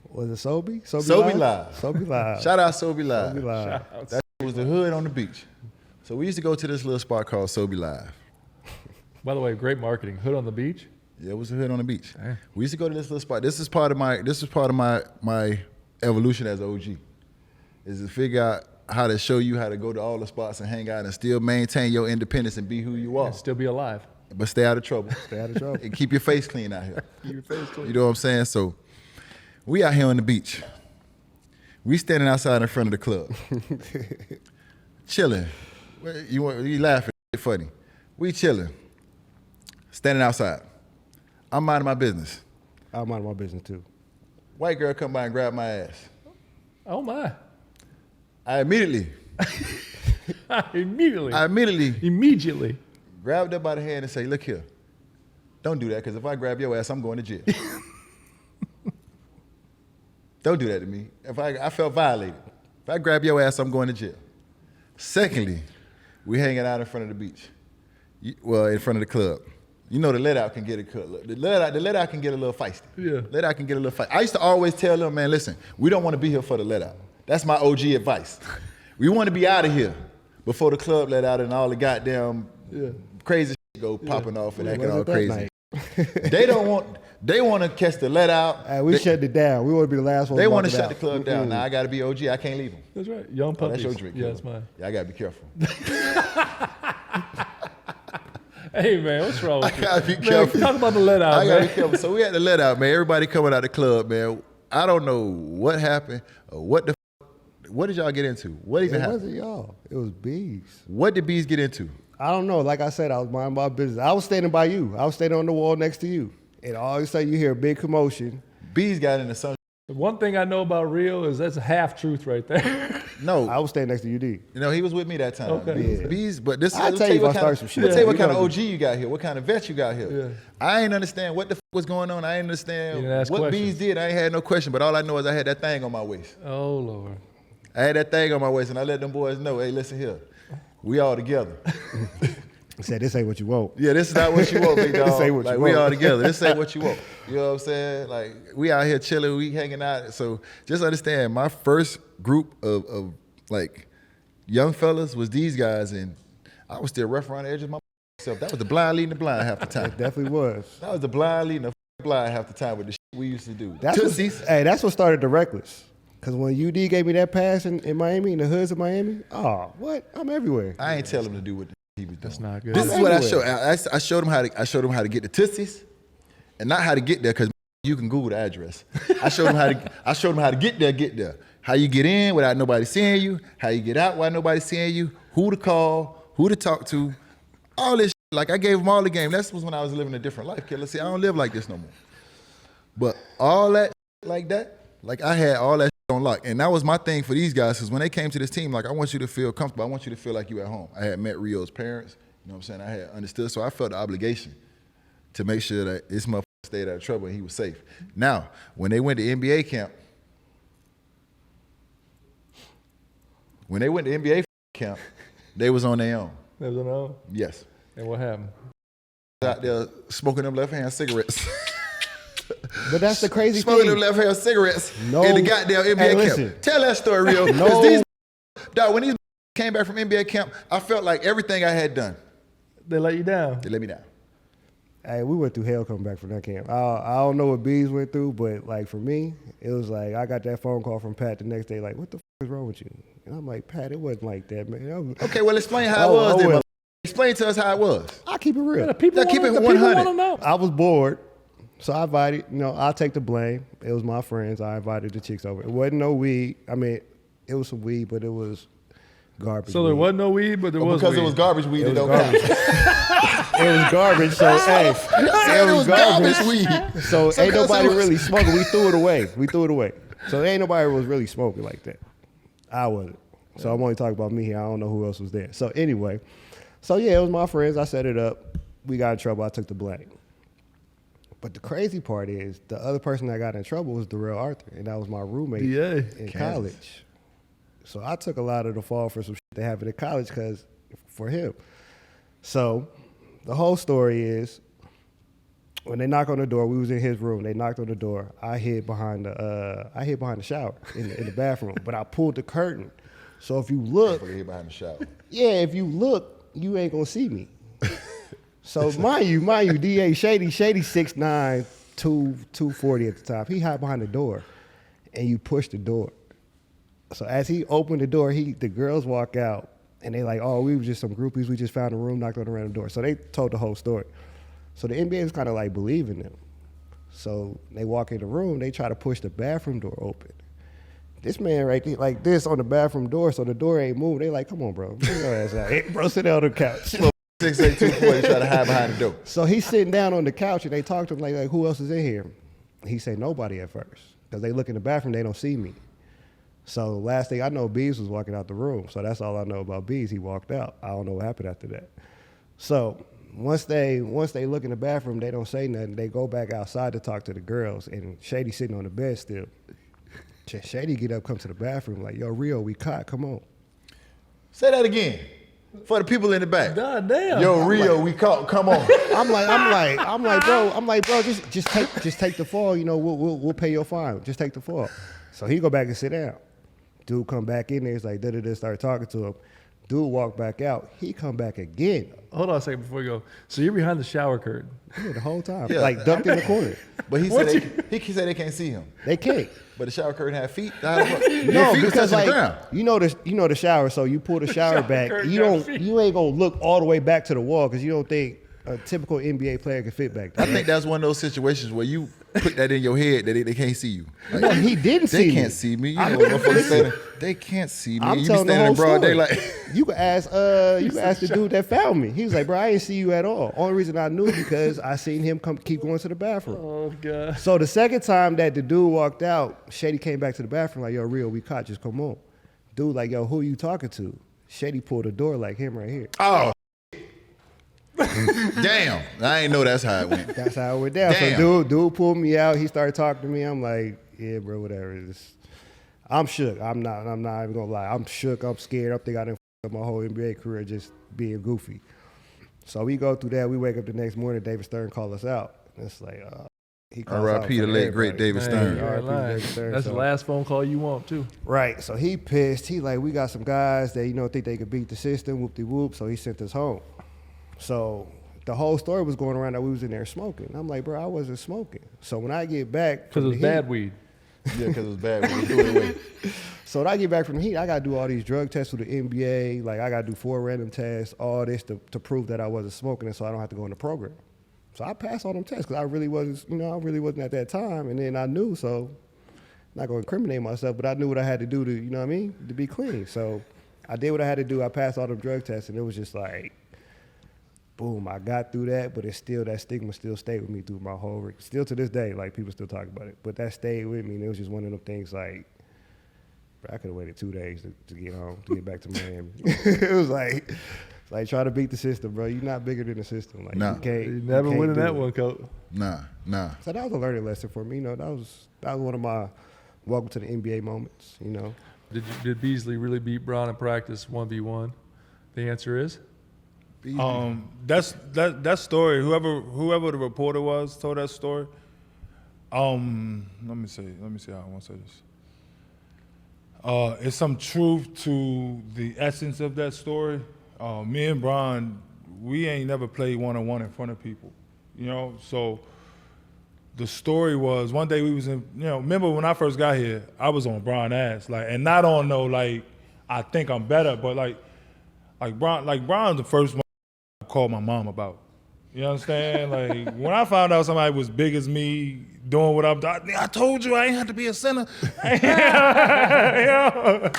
Was it Sobe? Sobe Live. Sobe Live. Shout out Sobe Live. Sobe Live. That was the hood on the beach. So we used to go to this little spot called Sobe Live. By the way, great marketing. Hood on the beach? Yeah, it was a hood on the beach. Hey. We used to go to this little spot. This is part of my evolution as an OG. Is to figure out how to show you how to go to all the spots and hang out and still maintain your independence and be who you are. And still be alive. But stay out of trouble. Stay out of trouble. And keep your face clean out here. Keep your face clean. You know what I'm saying? So we out here on the beach. We standing outside in front of the club. Chilling. You laughing, it's funny. We chilling. Standing outside. I'm minding my business. I'm out of my business too. White girl come by and grab my ass. Oh, my. I immediately Immediately. grabbed her by the hand and say, look here, don't do that, because if I grab your ass, I'm going to jail. Don't do that to me. I felt violated. If I grab your ass, I'm going to jail. Secondly, we hanging out in front of the beach. In front of the club. You know the let out can get the let out can get a little feisty. Yeah. Let out can get a little feisty. I used to always tell them, man, listen, we don't want to be here for the let out. That's my OG advice. We want to be out of here before the club let out and all the goddamn crazy shit go popping off and acting all crazy. They want to catch the let out. We shut it down. We want to be the last one. They want to shut the club down. Now I got to be OG. I can't leave them. That's right. Young puppies. That's your drink. Yeah, that's mine. Yeah, I got to be careful. Hey, man, what's wrong with you? I gotta be careful. Talk about the let out, I man. gotta be careful. So we had the let out, man. Everybody coming out the club, man. I don't know what happened or what did y'all get into? What even happened? It wasn't y'all. It was Bees. What did Bees get into? I don't know. Like I said, I was minding my business. I was standing by you. I was standing on the wall next to you. And all of a sudden you hear a big commotion. Bees got into some. One thing I know about Rio is that's a half truth right there. No. I was standing next to UD. You know, he was with me that time. Okay. Bees, but this I'll tell you if I start some shit. I'll tell you what Yeah. kind of OG you got here, what kind of vet you got here. Yeah. I ain't understand what the was going on. I ain't You understand didn't ask what questions. Bees did. I ain't had no question, but all I know is I had that thing on my waist. Oh, Lord. I had that thing on my waist, and I let them boys know, hey, listen here, we all together. He said, this ain't what you want. Yeah, this is not what you want, big dog. This ain't what like, you we want. all together. This ain't what you want. You know what I'm saying? Like, we out here chilling, we hanging out. So just understand, my first group of like, young fellas was these guys, and I was still rough around the edges of my self. That was the blind leading the blind half the time. It definitely was. That was the blind leading the blind half the time with the we used to do. Tootsies. That's what started the reckless. Because when UD gave me that pass in Miami, in the hoods of Miami, what? I'm everywhere. I ain't tell him to do what he was doing. That's not good. This is what I showed. I showed him how to get the Tootsies, and not how to get there because you can Google the address. I showed him how to get there. How you get in without nobody seeing you. How you get out without nobody seeing you. Who to call. Who to talk to. All this. Like I gave him all the game. That was when I was living a different life, kid. Let's see, I don't live like this no more. But all that like that, like I had all that on lock. And that was my thing for these guys, because when they came to this team, like I want you to feel comfortable. I want you to feel like you at home. I had met Rio's parents, you know what I'm saying? I had understood, so I felt the obligation to make sure that this motherfucker stayed out of trouble and he was safe. Now, when they went to NBA camp, they was on their own. They was on their own? Yes. And what happened? Out there smoking them left-hand cigarettes. But that's the crazy Smoking thing. them left-hand cigarettes No. in the goddamn NBA Hey, camp. listen. Tell that story, Rio. No. When these came back from NBA camp, I felt like everything I had done. They let you down. They let me down. Hey, we went through hell coming back from that camp. I don't know what Bees went through, but like for me, it was like I got that phone call from Pat the next day, like, what the is wrong with you? And I'm like, Pat, it wasn't like that, man. Okay, well, explain how it was then. Explain to us how it was. I keep it real. Yeah, the people keep it want 100. to know. I was bored, so I invited, I'll take the blame. It was my friends. I invited the chicks over. It wasn't no weed. I mean, it was some weed, but it was garbage. So there weed. wasn't no weed, but there was Because weed. it was garbage weed. It It was don't garbage. count. It was garbage, so hey, It was garbage weed. So So ain't cause nobody it was- really smoking. We threw it away. So ain't nobody was really smoking like that. I wasn't. So I'm only talking about me here. I don't know who else was there. So anyway, it was my friends. I set it up. We got in trouble. I took the blame. But the crazy part is the other person that got in trouble was Darrell Arthur, and that was my roommate in college. So I took a lot of the fall for some shit that happened in college for him. So the whole story is when they knock on the door, we was in his room. They knocked on the door. I hid behind the shower in the bathroom, but I pulled the curtain. So if you look, Hid behind the shower. yeah, if you look, you ain't gonna see me. So mind you, DA Shady 6'9", 240 at the top. He hide behind the door, and you push the door. So as he opened the door, the girls walk out, and they like, oh, we were just some groupies. We just found a room, knocked on the random door. So they told the whole story. So the NBA was kind of like believing them. So they walk in the room, they try to push the bathroom door open. This man right there, like this on the bathroom door, so the door ain't moving. They like, come on, bro. Bring your ass out. Hey, bro, sit down on the couch. 6'8", 240, try to hide behind the door. So he's sitting down on the couch, and they talk to him like who else is in here? He say nobody at first, because they look in the bathroom, they don't see me. So last thing I know, Bees was walking out the room. So that's all I know about Bees. He walked out. I don't know what happened after that. So once they look in the bathroom, they don't say nothing. They go back outside to talk to the girls, and Shady sitting on the bed still. Shady get up, come to the bathroom like, yo, Rio, we caught. Come on. Say that again for the people in the back. God damn. Yo, Rio, we caught. Come on. I'm like, bro, just take the fall. We'll pay your fine. Just take the fall. So he go back and sit down. Dude come back in there. He's like, start talking to him. Dude walk back out. He come back again. Hold on a second before you go. So you're behind the shower curtain. Yeah, the whole time. Yeah. Like ducked in the corner. But he said they can't see him. They can't. But the shower curtain had feet. No, Feet was because touching the like ground. you know the shower, so you pull the shower back. curtain You got don't feet. you ain't gonna look all the way back to the wall because you don't think a typical NBA player can fit back there. I think that's one of those situations where you put that in your head that they can't see you. Like, No, he didn't see they me. can't see me. You know, motherfuckers saying they can't see me. I'm You be telling the standing whole in broad story. daylight. You can ask the dude that found me. He was like, bro, I didn't see you at all. Only reason I knew because I seen him keep going to the bathroom. Oh, God. So the second time that the dude walked out, Shady came back to the bathroom like, yo, Rio, we caught, just come on. Dude like, yo, who you talking to? Shady pulled the door like him right here. Oh, damn! I ain't know that's how it went. That's how it went down. Damn. So dude pulled me out. He started talking to me. I'm like, yeah, bro, whatever. I'm shook. I'm not even gonna lie. I'm shook. I'm scared. I think I done f***ed up my whole NBA career just being goofy. So we go through that. We wake up the next morning. David Stern called us out. It's like he calls out R.I.P. the for late great everybody. David Man, Stern. you ain't R.I.P. lying. David Stern, That's so- the last phone call you want, too. Right. So he pissed. He like, we got some guys that think they could beat the system. Whoop de whoop. So he sent us home. So the whole story was going around that we was in there smoking. I'm like, bro, I wasn't smoking. So when I get back, Because it was bad weed. Yeah, because it was bad. We threw it away. so when I get back from the heat, I got to do all these drug tests with the NBA. Like, I got to do 4 random tests, all this to prove that I wasn't smoking, and so I don't have to go in the program. So I passed all them tests because I really wasn't at that time. And then I knew, so I'm not going to incriminate myself, but I knew what I had to do to, you know what I mean, to be clean. So I did what I had to do. I passed all them drug tests, and it was just like, boom, I got through that, but it's still, that stigma still stayed with me through my whole, still to this day, like, people still talk about it. But that stayed with me, and it was just one of them things like, bro, I could have waited 2 days to get home, to get back to Miami. It was like trying to beat the system, bro. You're not bigger than the system. Like, Nah. you can't. You never can't winning do that it. one, coach. Nah. So that was a learning lesson for me. You know, that was one of my welcome to the NBA moments, you know. Did Beasley really beat Braun in practice 1v1? The answer is? That story. Whoever the reporter was told that story. Let me see how I want to say this. It's some truth to the essence of that story. Me and Bron, we ain't never played one-on-one in front of people, you know. So the story was one day we was in, you know. Remember when I first got here, I was on Bron ass, like, and not on no like I think I'm better, but like Bron's the first one I called my mom about. You understand? Like, when I found out somebody was big as me doing what I'm doing, I told you I ain't have to be a center. You know?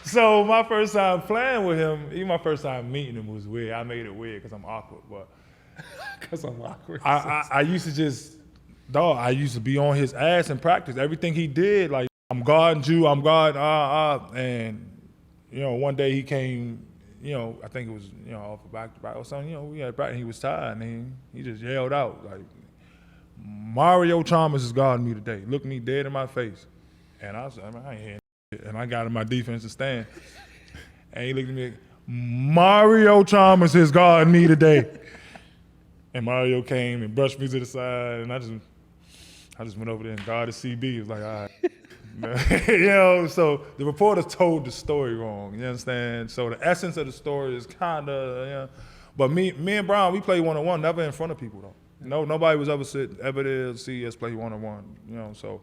So my first time playing with him, even my first time meeting him was weird. I made it weird because I'm awkward, but Because I'm awkward. I used to just, I used to be on his ass in practice. Everything he did, like, I'm guarding you, I'm guarding, and, you know, one day he came, you know, I think it was, you know, off the back or something, you know, we had practice, he was tired, and he just yelled out, like, Mario Chalmers is guarding me today. Looked me dead in my face. And I said, I ain't hearing shit. And I got in my defensive stand. And he looked at me, Mario Chalmers is guarding me today. And Mario came and brushed me to the side, and I just went over there and guarded CB. It was like, all right. You know, so the reporters told the story wrong. You understand? So the essence of the story is kind of, you know. But me and Brown, we play one-on-one, never in front of people though. No, nobody was ever there to see us play one-on-one. You know, so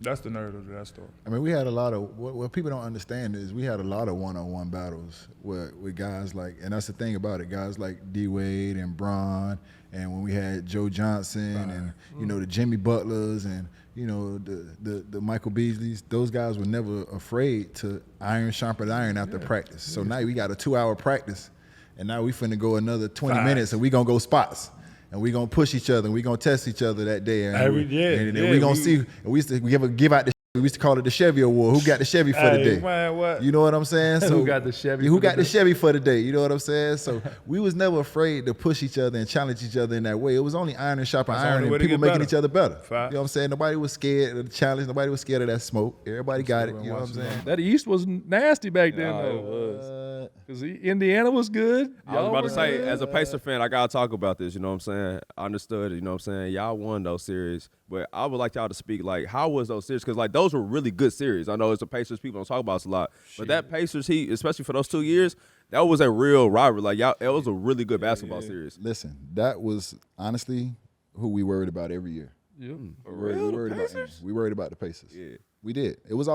that's the narrative of that story. I mean, we had a lot of, what people don't understand is we had a lot of one-on-one battles with guys like, and that's the thing about it, guys like D-Wade and Bron, and when we had Joe Johnson and, you know, the Jimmy Butlers and, you know, the Michael Beasleys, those guys were never afraid to iron sharpen iron after practice. So now we got a 2-hour practice, and now we finna go another 20 minutes, and we gonna go spots. And we gonna push each other, and we gonna test each other that day. And we gonna see. And we used to give out the. We used to call it the Chevy Award. Who got the Chevy for the day? Man, what? You know what I'm saying? So Who got the Chevy? Who got the Chevy for the day? You know what I'm saying? So we was never afraid to push each other and challenge each other in that way. It was only iron and sharpen iron, and people making each other better. You know what I'm saying? Nobody was scared of the challenge. Nobody was scared of that smoke. Everybody got it. You know what I'm saying? That East was nasty back then, It though. was. Because Indiana was good. I was about Y'all to were say, good. as a Pacer fan, I gotta talk about this. You know what I'm saying? I understood. You know what I'm saying? Y'all won those series, but I would like y'all to speak. Like, how was those series? Because like those were really good series. I know it's the Pacers. People don't talk about us a lot, but that Pacers Heat, especially for those 2 years, that was a real rivalry. Like y'all, it was a really good basketball series. Listen, that was honestly who we worried about every year. Yeah. We worried about the Pacers. Yeah. We did. They was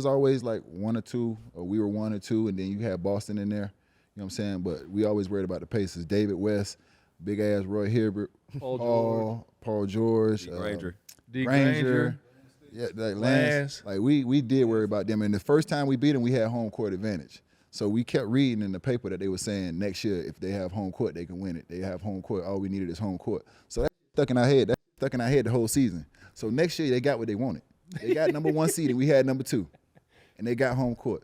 always like 1 or 2, or we were 1 or 2, and then you had Boston in there. You know what I'm saying? But we always worried about the Pacers. David West, big ass Roy Hibbert, Paul George, Granger. D. Granger. Yeah, like Lance. Like we did worry about them. And the first time we beat them, we had home court advantage. So we kept reading in the paper that they were saying next year if they have home court, they can win it. They have home court. All we needed is home court. So that stuck in our head. That stuck in our head the whole season. So next year they got what they wanted. They got number 1 seed and we had number 2. And they got home court.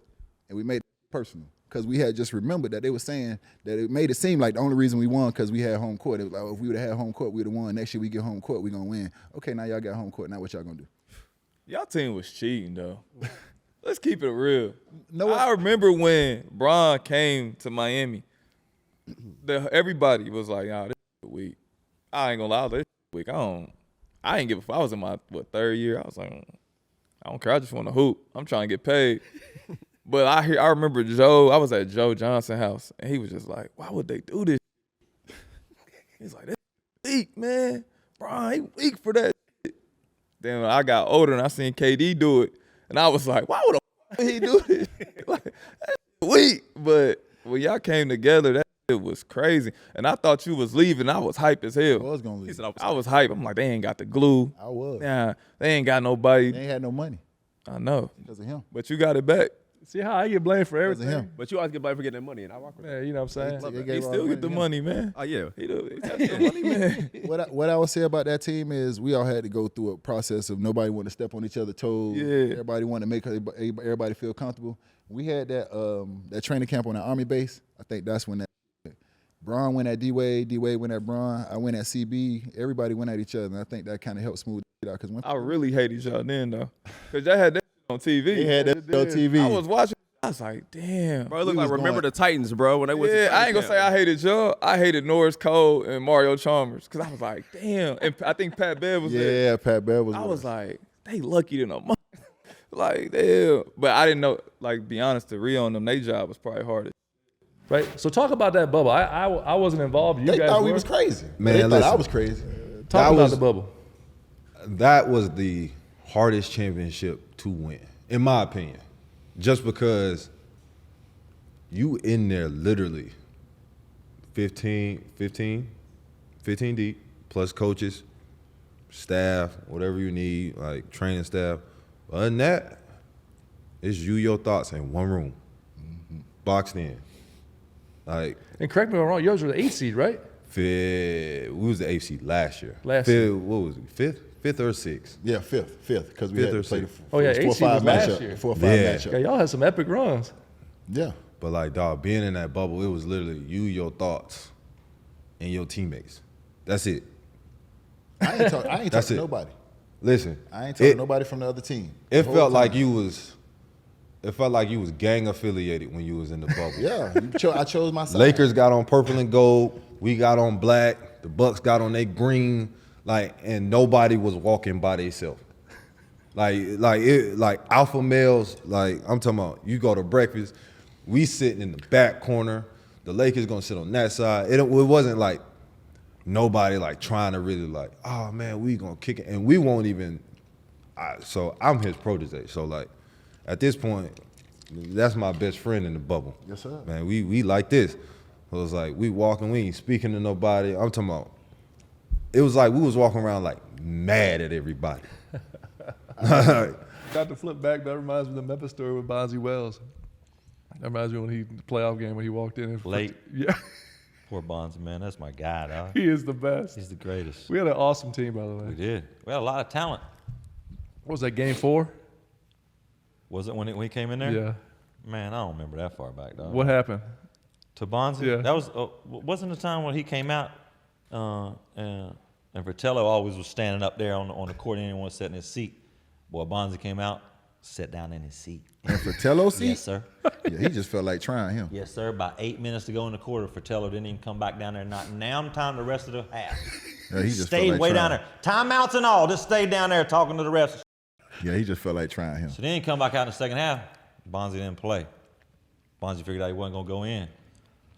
And we made it personal. Because we had just remembered that they were saying that it made it seem like the only reason we won because we had home court. It was like, oh, if we would have had home court, we'd have won. Next year we get home court, we're going to win. Okay, now y'all got home court. Now what y'all going to do? Y'all team was cheating, though. Let's keep it real. No, I remember when Bron came to Miami, everybody was like, "Nah, this is weak." I ain't gonna lie, this is weak. I ain't give a fuck. I was in my, 3rd year. I was like, I don't care. I just want to hoop. I'm trying to get paid. But I remember I was at Joe Johnson's house, and he was just like, why would they do this? He's like, that's weak, man. Bron, he weak for that shit. Then when I got older and I seen KD do it, and I was like, why would he do this? Like, that's weak. But when y'all came together, that shit was crazy. And I thought you was leaving. I was hype as hell. I was gonna leave. I was hype. I'm like, they ain't got the glue. I was. Yeah, they ain't got nobody. They ain't had no money I know. because of him. But you got it back. See how I get blamed for Because of everything? him. But you always get blamed for getting that money, and I rock with that. Yeah, you know what I'm saying? They He gave all still get to the him. money, man. Oh yeah. He got the money, man. What I would say about that team is we all had to go through a process of nobody wanted to step on each other's toes. Yeah. Everybody wanted to make everybody feel comfortable. We had that training camp on the Army base. I think that's when that Bron went at D-Wade, D-Wade went at Bron, I went at CB. Everybody went at each other, and I think that kind of helped smooth it out. Because I really hated y'all then, though. Because y'all had that on TV. they had that on TV. I was watching. I was like, damn. Bro, it looked We like was Remember going- the Titans, bro. When they went. Yeah, to I ain't gonna say I hated y'all. I hated Norris Cole and Mario Chalmers. Because I was like, damn. And I think Pat Bev was there. Yeah, Pat Bev was I with was us. like, they lucky than a month. Like, damn. But I didn't know, like, be honest, the Rio and them, they job was probably hardest. Right. So talk about that bubble. I wasn't involved. You They guys thought were. we was crazy. Man, they thought I listen. was crazy. Talk That about was- the bubble. That was the hardest championship to win, in my opinion. Just because you in there literally 15 deep, plus coaches, staff, whatever you need, like training staff. Other than that, it's you, your thoughts in one room, boxed in. Like, And correct me if I'm wrong. Yours were the 8th seed, right? we was the AFC last year. Last fifth, year. What was it? Fifth or sixth? Yeah, fifth, because we Fifth had or to play the sixth. Oh, yeah, 4 or 8 seed 5 was last matchup. year. 4 or 5 Yeah. matchup. Yeah, y'all had some epic runs. Yeah. But like, dog, being in that bubble, it was literally you, your thoughts, and your teammates. That's it. I ain't talk That's to it. nobody. Listen, I ain't talking it, to nobody from the other team. it The whole felt like time. you was. It felt like you was gang affiliated when you was in the bubble. Yeah, I chose my side. Lakers got on purple and gold. We got on black. The Bucks got on they green. Like, and nobody was walking by themselves. Like alpha males. Like, I'm talking about. You go to breakfast. We sitting in the back corner. The Lakers gonna sit on that side. It wasn't like nobody like trying to really like, oh man, we gonna kick it, and we won't even. So I'm his protege. So like, at this point, that's my best friend in the bubble. Yes, sir. Man, we like this. It was like we walking, we ain't speaking to nobody. I'm talking about. It was like we was walking around like mad at everybody. Got to flip back. That reminds me of the Memphis story with Bonzi Wells. That reminds me when the playoff game when he walked in. And Late. Yeah, Poor Bonzi, man. That's my guy, dog. he is the best. He's the greatest. We had an awesome team, by the way. We did. We had a lot of talent. What was that, game 4? Was it when he came in there? Yeah. Man, I don't remember that far back, dog. What happened? To Bonzi? Yeah. That was wasn't the time when he came out and Fratello always was standing up there on the court and didn't want to sit in his seat. Boy, Bonzi came out, sat down in his seat. And Fratello seat? Yes, sir. Yeah, he just felt like trying him. Yes, sir. About 8 minutes to go in the quarter, Fratello didn't even come back down there. Not now time the rest of the half. Yeah, he just Stayed felt like way trying. down there. Timeouts and all. Just stayed down there talking to the refs. Yeah, he just felt like trying him. So then he come back out in the second half. Bonzi didn't play. Bonzi figured out he wasn't going to go in.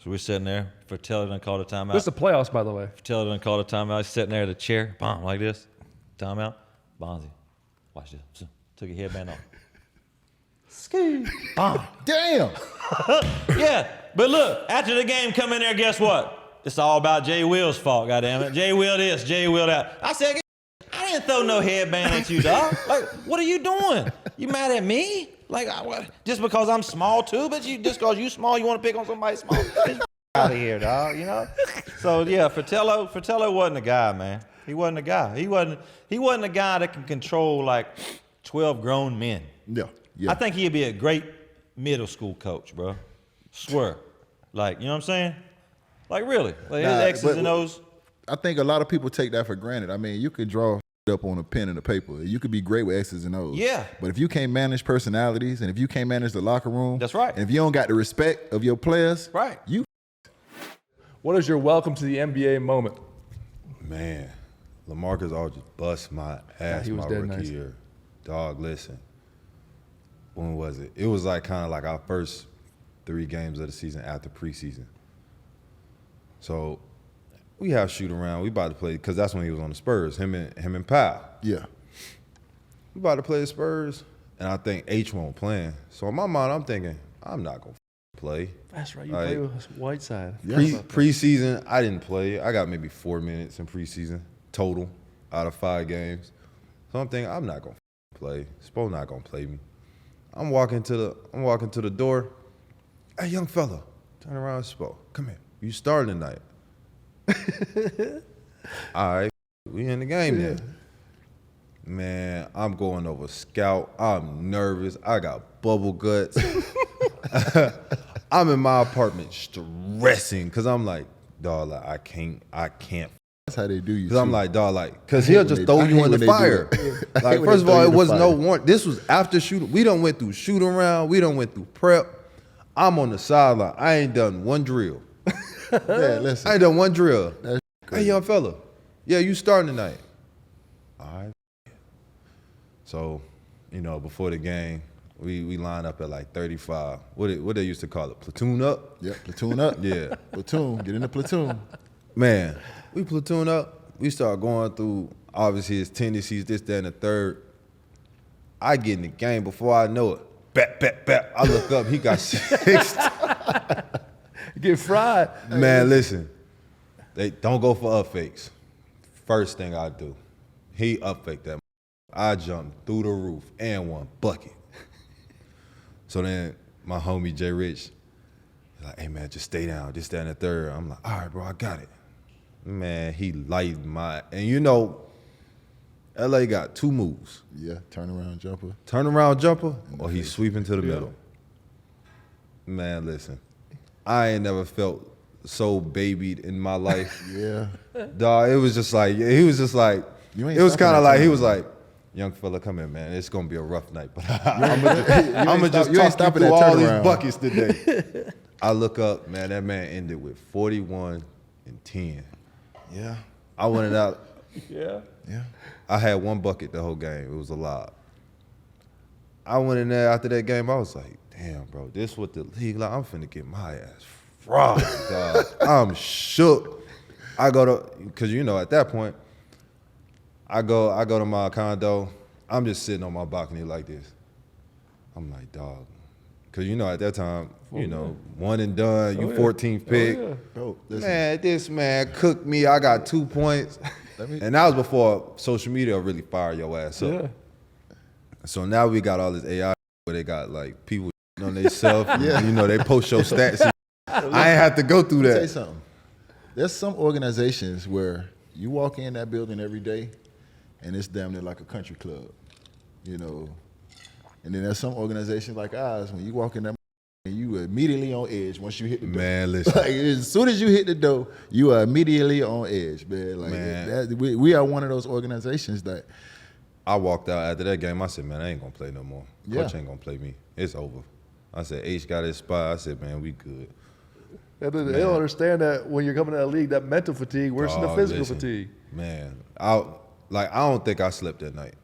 So we're sitting there. Fratello done called a timeout. This is the playoffs, by the way. Fratello done called a timeout. He's sitting there at the chair. Bomb, like this. Timeout. Bonzi. Watch this. So, took a headband off. Ski. Bomb. Damn. Yeah. But look, after the game come in there, guess what? It's all about Jay Will's fault, goddammit. Jay Will this, Jay Will that. I said, I didn't throw no headband at you, dog. Like, what are you doing? You mad at me? Like, just because I'm small too, but just because you small, you want to pick on somebody small? Get out of here, dog, you know? So, yeah, Fratello wasn't the guy, man. He wasn't the guy. He wasn't the guy that can control, like, 12 grown men. Yeah, yeah. I think he'd be a great middle school coach, bro. Swear. Like, you know what I'm saying? Like, really. Like, his Nah, X's and O's. I think a lot of people take that for granted. I mean, you could draw up on a pen and a paper. You could be great with X's and O's. Yeah. But if you can't manage personalities and if you can't manage the locker room, That's right. And if you don't got the respect of your players, Right. you What is your welcome to the NBA moment? Man, LaMarcus Aldridge bust my ass he was my dead rookie nice. year. Dog, listen. When was it? It was like kind of like our first 3 games of the season after preseason. So we have shoot around. We about to play because that's when he was on the Spurs. Him and Powell. Yeah. We about to play the Spurs, and I think H won't playing. So in my mind, I'm thinking I'm not gonna play. That's right. You Like, play with Whiteside. Preseason, I didn't play. I got maybe 4 minutes in preseason total out of 5 games. So I'm thinking I'm not gonna play. Spo not gonna play me. I'm walking to the door. Hey, young fella, turn around, Spo. Come here. You starting tonight? All right, we in the game then. Man, I'm going over scout. I'm nervous. I got bubble guts. I'm in my apartment stressing because I'm like, dog, like I can't. That's how they do you. Because I'm like, dog, like, because hate he'll when just they- throw I you hate in when the they do fire. that. I Like, hate when first of they all, throw you it in the was no fire. warrant. This was after shooting. We done went through shoot around. We done went through prep. I'm on the sideline. I ain't done one drill. Yeah, listen. I ain't done one drill. That's Hey, crazy. young fella. Yeah, you starting tonight. All right. So, before the game, we line up at like 35. What they used to call it? Platoon up? Yep, platoon up. Yeah. Platoon. Get in the platoon. Man, we platoon up. We start going through, obviously, his tendencies, this, that, and the third. I get in the game before I know it. Bat. I look up, he got 6. Get fried. Man, listen. They don't go for up fakes. First thing I do, he up faked that. I jumped through the roof and one bucket. So then my homie Jay Rich, he's like, hey man, just stay down, this, that, and the third. I'm like, all right, bro, I got it. Man, he lighted my, and LA got 2 moves. Yeah, turnaround jumper. Turnaround jumper, or he's sweeping to the middle. Man, listen, I ain't never felt so babied in my life. Yeah. Dog, it was just like, he was just like, You ain't it was stopping kind of that like, he turnaround. was like, young fella, come in, man. It's going to be a rough night, but I'm going to just you ain't talk you stopping through that all these turnaround. buckets today. I look up, man, that man ended with 41 and 10. Yeah. I went out. Yeah. Yeah. I had 1 bucket the whole game. It was a lot. I went in there after that game. I was like, damn, bro, this what the league like. I'm finna get my ass fried, dog. I'm shook. I go to, because at that point, I go to my condo. I'm just sitting on my balcony like this. I'm like, dog. Because at that time, one and done, you 14th pick. Oh, yeah. Bro, listen. Man, this man cooked me. I got 2 points. And that was before social media really fired your ass up. Yeah. So now we got all this AI where they got like people on themselves. They post your stats. I ain't have to go through Let me tell you that. something. There's some organizations where you walk in that building every day and it's damn near like a country club, And then there's some organizations like ours, when you walk in that and you are immediately on edge once you hit the door. Man, listen. Like, as soon as you hit the door, you are immediately on edge, man. Like Man. we are one of those organizations that I walked out after that game. I said, man, I ain't gonna play no more. Yeah. Coach ain't gonna play me. It's over. I said, H got his spot. I said, man, we good. And they don't understand that when you're coming to that league, that mental fatigue worse than the Dog, physical listen, fatigue. Man, I don't think I slept that night.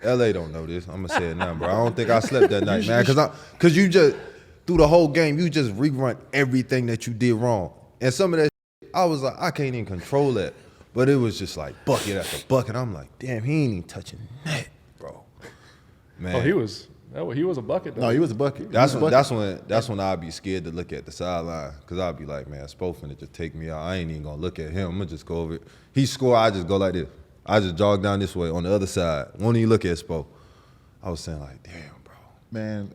LA don't know this. I'm gonna say it now, bro. I don't think I slept that night, man. Cause you just through the whole game, you just rerun everything that you did wrong. And some of that shit, I was like, I can't even control that. But it was just like bucket after bucket. I'm like, damn, he ain't even touching that, bro. Man. Oh, he was a bucket. Though. no, he was a bucket. That's He was a when bucket. that's when I'd be scared to look at the sideline, cause I'd be like, man, Spo finna just take me out. I ain't even gonna look at him. I'm gonna just go over it. He score, I just go like this. I just jog down this way on the other side. Won't even look at Spo. I was saying like, damn, bro. Man,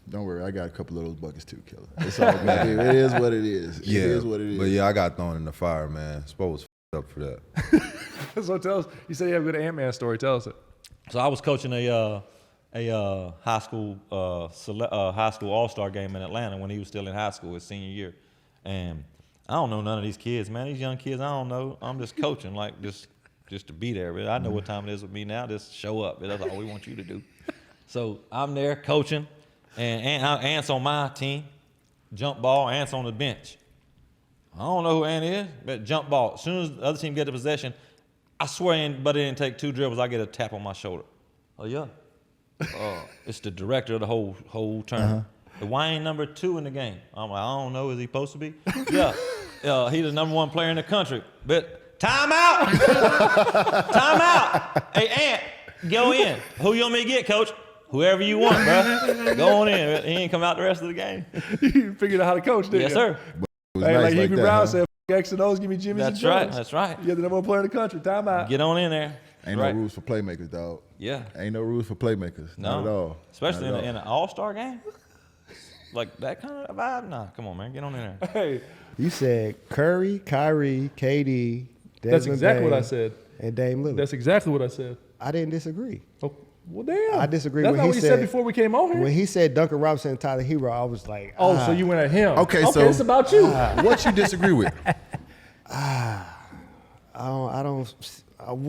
don't worry, I got a couple of those buckets too, Killer. It's all good. It is what it is. It is what it is. But yeah, I got thrown in the fire, man. Spo was up for that. So tell us. You said you have a good Ant-Man story. Tell us it. So I was coaching a high school all-star game in Atlanta when he was still in high school his senior year, and I don't know none of these kids, man. These young kids, I don't know. I'm just coaching, like just to be there. But I know what time it is with me now. Just show up. That's all we want you to do. So I'm there coaching, and Ant's on my team, jump ball. Ant's on the bench. I don't know who Ant is, but jump ball. As soon as the other team get the possession, I swear, but it didn't take 2 dribbles. I get a tap on my shoulder. Oh yeah. It's the director of the whole tournament. The Wayne number 2 in the game. I'm like, I don't know. Is he supposed to be? Yeah. He's the number 1 player in the country. But time out. Time out. Hey, Ant, go in. Who you want me to get, coach? Whoever you want, bro. Go on in. He ain't come out the rest of the game. You figured out how to coach, didn't Yes, you? sir. Hey, like Hugh Brown huh? said, X and O's, give me Jimmy's and That's right. Jones. That's right. You're the number 1 player in the country. Time out. Get on in there. Ain't Right. no rules for playmakers, dog. Yeah. Ain't no rules for playmakers. No. Not at all. Especially Not at in an all-star game. Like that kind of vibe? Nah, come on, man. Get on in there. Hey, You said Curry, Kyrie, KD. that's Desmond exactly what Bane, I said. And Dame Lillard. That's exactly what I said. I didn't disagree. Oh, well, damn. I disagree That's when not he what you said said- before we came on here. When he said Duncan Robinson and Tyler Hero, I was like, Oh, so you went at him. Okay, so- it's about you. What you disagree with? I don't.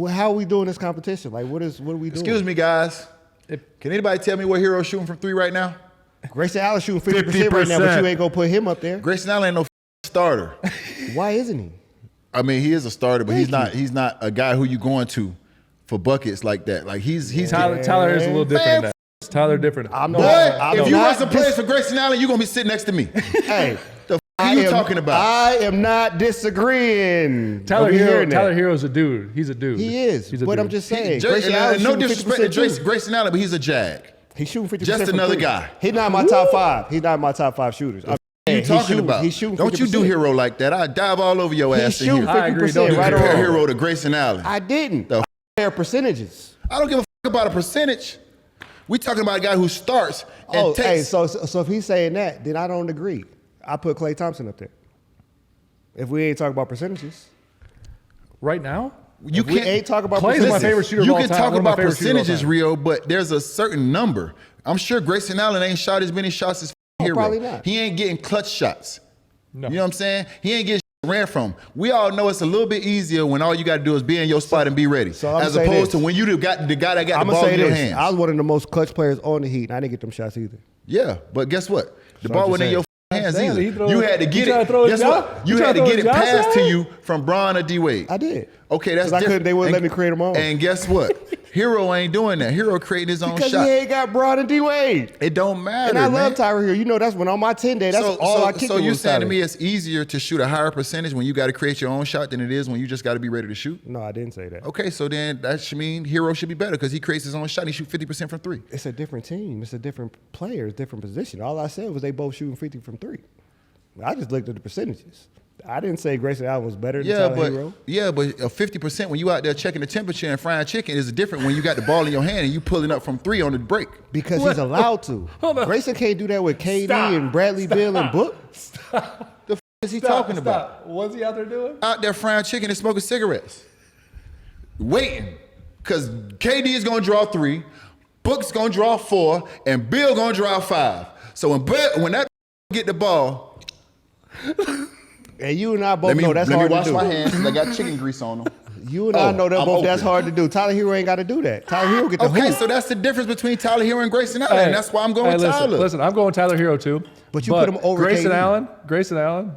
How are we doing this competition? Like, what are we doing? Excuse me, guys. Can anybody tell me what Hero's shooting from 3 right now? Grayson Allen shooting 50% right now, but you ain't gonna put him up there. Grayson Allen ain't no starter. Why isn't he? I mean, he is a starter, but he's not a guy who you going to for buckets like that. Like he's Tyler is a little different than that. Tyler different. I'm Boy, not. if you want some plays for Grayson Allen, you're gonna be sitting next to me. Hey, The f are you talking about? I am not disagreeing. Tyler Don't be hearing that. Tyler Hero's a dude. He's a dude. He is. He's a But dude. I'm just saying. Jay- Grayson Allen no shooting disrespect 50% to Grayson Allen, but he's a jag. He's shooting 50%. Just from another three. guy. He's not in my top 5. He's not in my top 5 shooters. What are you talking about? He's shooting 50%. Don't you do Hero like that. I dive all over your He's ass in shooting here. I agree. 50% Don't right or Compare wrong. Hero to Grayson Allen. I didn't. The I compare percentages. I don't give a f about a percentage. We talking about a guy who starts and Oh, takes. hey, so if he's saying that, then I don't agree. I put Klay Thompson up there. If we ain't talking about percentages. Right now? You If we ain't talking about Clay's my percentages. favorite shooter of You all can time. talk One of my about favorite shooters of all percentages, time. Rio, but there's a certain number. I'm sure Grayson Allen ain't shot as many shots as Hero. probably not. He ain't getting clutch shots. No. You know what I'm saying? He ain't getting ran from. We all know it's a little bit easier when all you got to do is be in your spot and be ready, so I'ma as say opposed this. to when you got the guy that got I'm the gonna ball say in your this. hands. I was one of the most clutch players on the Heat, and I didn't get them shots either. Yeah, but guess what? The So ball I'm wasn't in just your hands Damn, he either. throw- You had to he get trying to it. throw his Guess what? job? You He had to trying to get it throw his job passed to out? you from Bron or D-Wade. I did. Okay, that's 'Cause I couldn't- different. they wouldn't And- let me create 'em all. And guess what? Hero ain't doing that. Hero creating his own Because shot. he ain't got Broad and D-Wade. It don't matter, And I man. love Tyler Hill. You know, that's when on my 10 day, that's all I kick So it you was saying to Tyler. me it's easier to shoot a higher percentage when you got to create your own shot than it is when you just got to be ready to shoot? No, I didn't say that. Okay, so then that should mean Hero should be better because he creates his own shot and he shoot 50% from 3. It's a different team. It's a different player. It's a different position. All I said was they both shooting 50 from 3. I just looked at the percentages. I didn't say Grayson Allen was better than Tyler Hero. But a 50% when you out there checking the temperature and frying chicken is different when you got the ball in your hand and you pulling up from 3 on the break. Because he's allowed to. Hold on. Grayson can't do that with KD Stop. and Bradley Beal and Book. The f is he talking about? Stop. What's he out there doing? Out there frying chicken and smoking cigarettes. Waiting. Because KD is going to draw 3, Book's going to draw 4, and Bill going to draw 5. So when that get the ball, And you and I both know that's hard wash to do. my hands because I got chicken grease on them. You and I know that I'm both that's open. hard to do. Tyler Hero ain't got to do that. Tyler Hero get the Okay, hoop. so that's the difference between Tyler Hero and Grayson Allen. And that's why I'm going with Tyler. Listen, I'm going Tyler Hero too. But you put him over Grayson KD. Allen,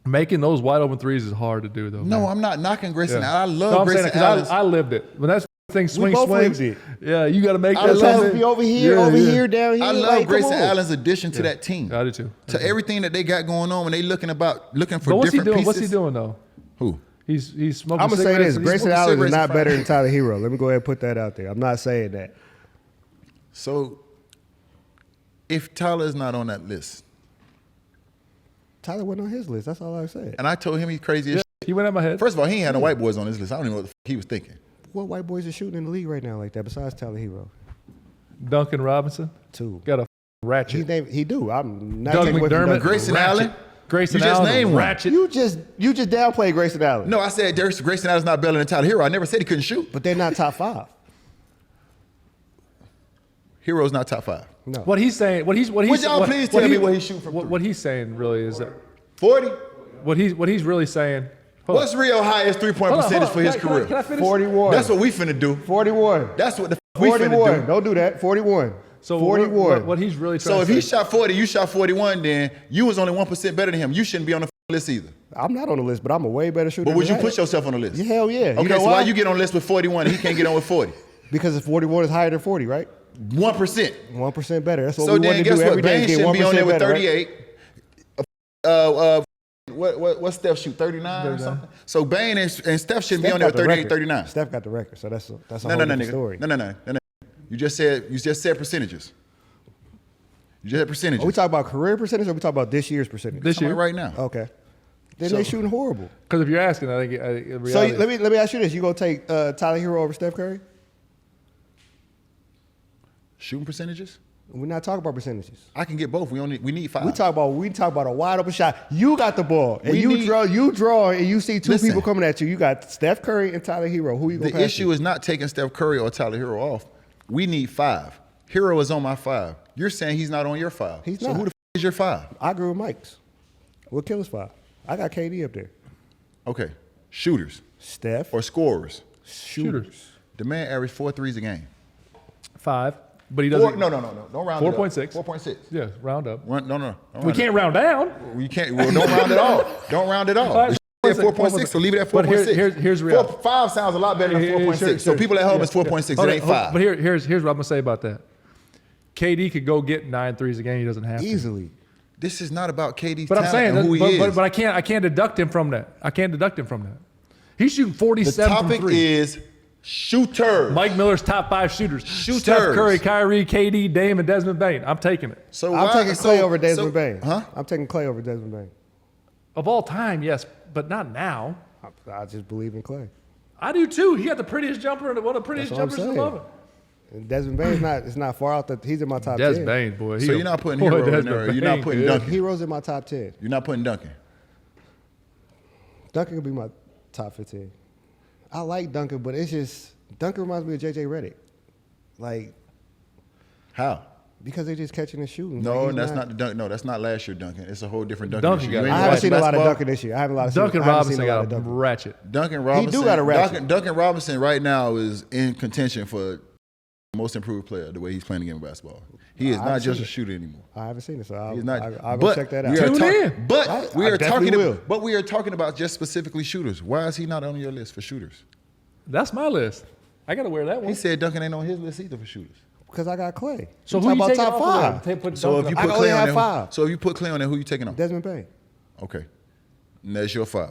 making those wide open threes is hard to do though. No, man. I'm not knocking Grayson Yeah. Allen. I No, love I'm saying Grayson it Allen. because I lived it. When that thing swings, both lived it. yeah, you got to make I that was supposed shot. to be over here, over here, down here. I love like, come Grayson on. Allen's addition to that team. I do too. To everything that they got going on when they looking for But different what's he doing? pieces. What's he doing though? Who? He's smoking. I'm gonna say cigarettes this: and he's Grayson smoking Allen is cigarettes not and better frying. than Tyler Hero. Let me go ahead and put that out there. I'm not saying that. So if Tyler's not on that list, Tyler wasn't on his list. That's all I said. and I told him he's crazy as shit. He went at my head. First of all, he ain't had no white boys on his list. I don't even know what the fuck he was thinking. What white boys are shooting in the league right now like that besides Tyler Hero? Duncan Robinson 2. got a ratchet. He do. I'm not Doug taking away from McDermott, Duncan. Grayson ratchet. Allen? Grayson You just Allen, named one. ratchet. You just downplayed Grayson Allen. No, I said Grayson Allen's not better than Tyler Hero. I never said he couldn't shoot. But they're not top 5. Hero's not top 5. No. What he's saying, what he's Would y'all please tell me what he's shooting from what he's saying really is that 40? what he's really saying. Hold What's Rio highest 3-point on, percentage hold for on. his Can career? I finish? 41. That's what we finna do. 41. That's what the f- we finna 41. do. Don't do that. 41. So 41. what he's really trying So to if say. he shot 40, you shot 41, then you was only 1% better than him. You shouldn't be on the f- list either. I'm not on the list, but I'm a way better shooter. But would than you that. put yourself on the list? Yeah, hell yeah. Okay, You know so why? why you get on the list with 41 and he can't get on with 40? Because if 41 is higher than 40, right? 1%. 1% better. That's what So we then want to guess do what? every day. Bane Get shouldn't be on 1% there with better, right? 38. what Steph shoot? 39 or something. So Bane and Steph shouldn't be Steph on there got the 38, record. 39. Steph got the record, so that's a No, whole different nigga. story. No. You just said percentages. You just said percentages. Are we talking about career percentage or we talking about this year's percentage? This Talking year. right now. Okay. Then they shooting horrible. Because if you're asking, I think in So reality, let me ask you this: you gonna take Tyler Hero over Steph Curry? Shooting percentages? We're not talking about percentages. I can get both. We need 5. We talk about a wide open shot. You got the ball, and We you need- draw, and you see two Listen. people coming at you. You got Steph Curry and Tyler Hero. Who you gonna The pass issue to? is not taking Steph Curry or Tyler Hero off. We need 5. Hero is on my 5. You're saying he's not on your 5. He's so not. who the is your 5? I agree with Mike's. What kills 5? I got KD up there. Okay. Shooters Steph or scorers. shooters. The man averaged 4 threes a game. 5, but he doesn't. No. Don't round 4.6. 4.6. Yeah, round up. No. We can't round down. We can't. Well, don't round it all. Don't round it all. All right, The shit said 4.6, so leave it at 4.6. But here's reality. 5 sounds a lot better than 4.6. So people at home is 4.6. It ain't 5. But here's what I'm gonna say about that. KD could go get 9 threes a game. He doesn't have to. Easily. This is not about KD's But I'm talent saying, and who he is. but I can't deduct him from that. He's shooting The 47 from topic 3. is shooters. Mike Miller's top 5 shooters. Shooters. Steph Curry, Kyrie, KD, Dame, and Desmond Bain. I'm taking it. So I'm why- taking Clay so- over Desmond so- Bain. Huh? I'm taking Clay over Desmond Bain. Of all time, yes, but not now. I just believe in Clay. I do too. He got the prettiest jumper and one of the prettiest That's what I'm jumpers in the saying. moment. And Desmond Bain is not far out. That he's in my top Des 10. Bain, boy. So you're not putting Hero in there. You're not putting Duncan. Heroes in my top 10. You're not putting Duncan. Duncan could be my top 15. I like Duncan, but it's just Duncan reminds me of JJ Redick. Like, How? because they're just catching and shooting. No, Like, he's that's not the Duncan. No, that's not last year Duncan. It's a whole different Duncan. Duncan this year. got You I ain't haven't watching seen a lot of basketball? Duncan this year. I haven't Duncan seen Robinson a lot got of a Duncan. ratchet. Duncan Robinson. do got a ratchet. Duncan Robinson right now is in contention for most improved player the way he's playing the game of basketball. He is I not haven't just seen a shooter anymore. I haven't seen it, so He's not. I'll go but check that out. we are Tune talk- in. But I we are definitely talking. will. But we are talking about just specifically shooters. Why is he not on your list for shooters? That's my list. I got to wear that one. He said Duncan ain't on his list either for shooters. Because I got Clay. So I'm who you talking taking about off top of 5. there? Put So if Duncan you off. put I Clay only on have there, 5. so if you put Clay on there, who you taking off? Desmond Bain. Okay, and that's your 5.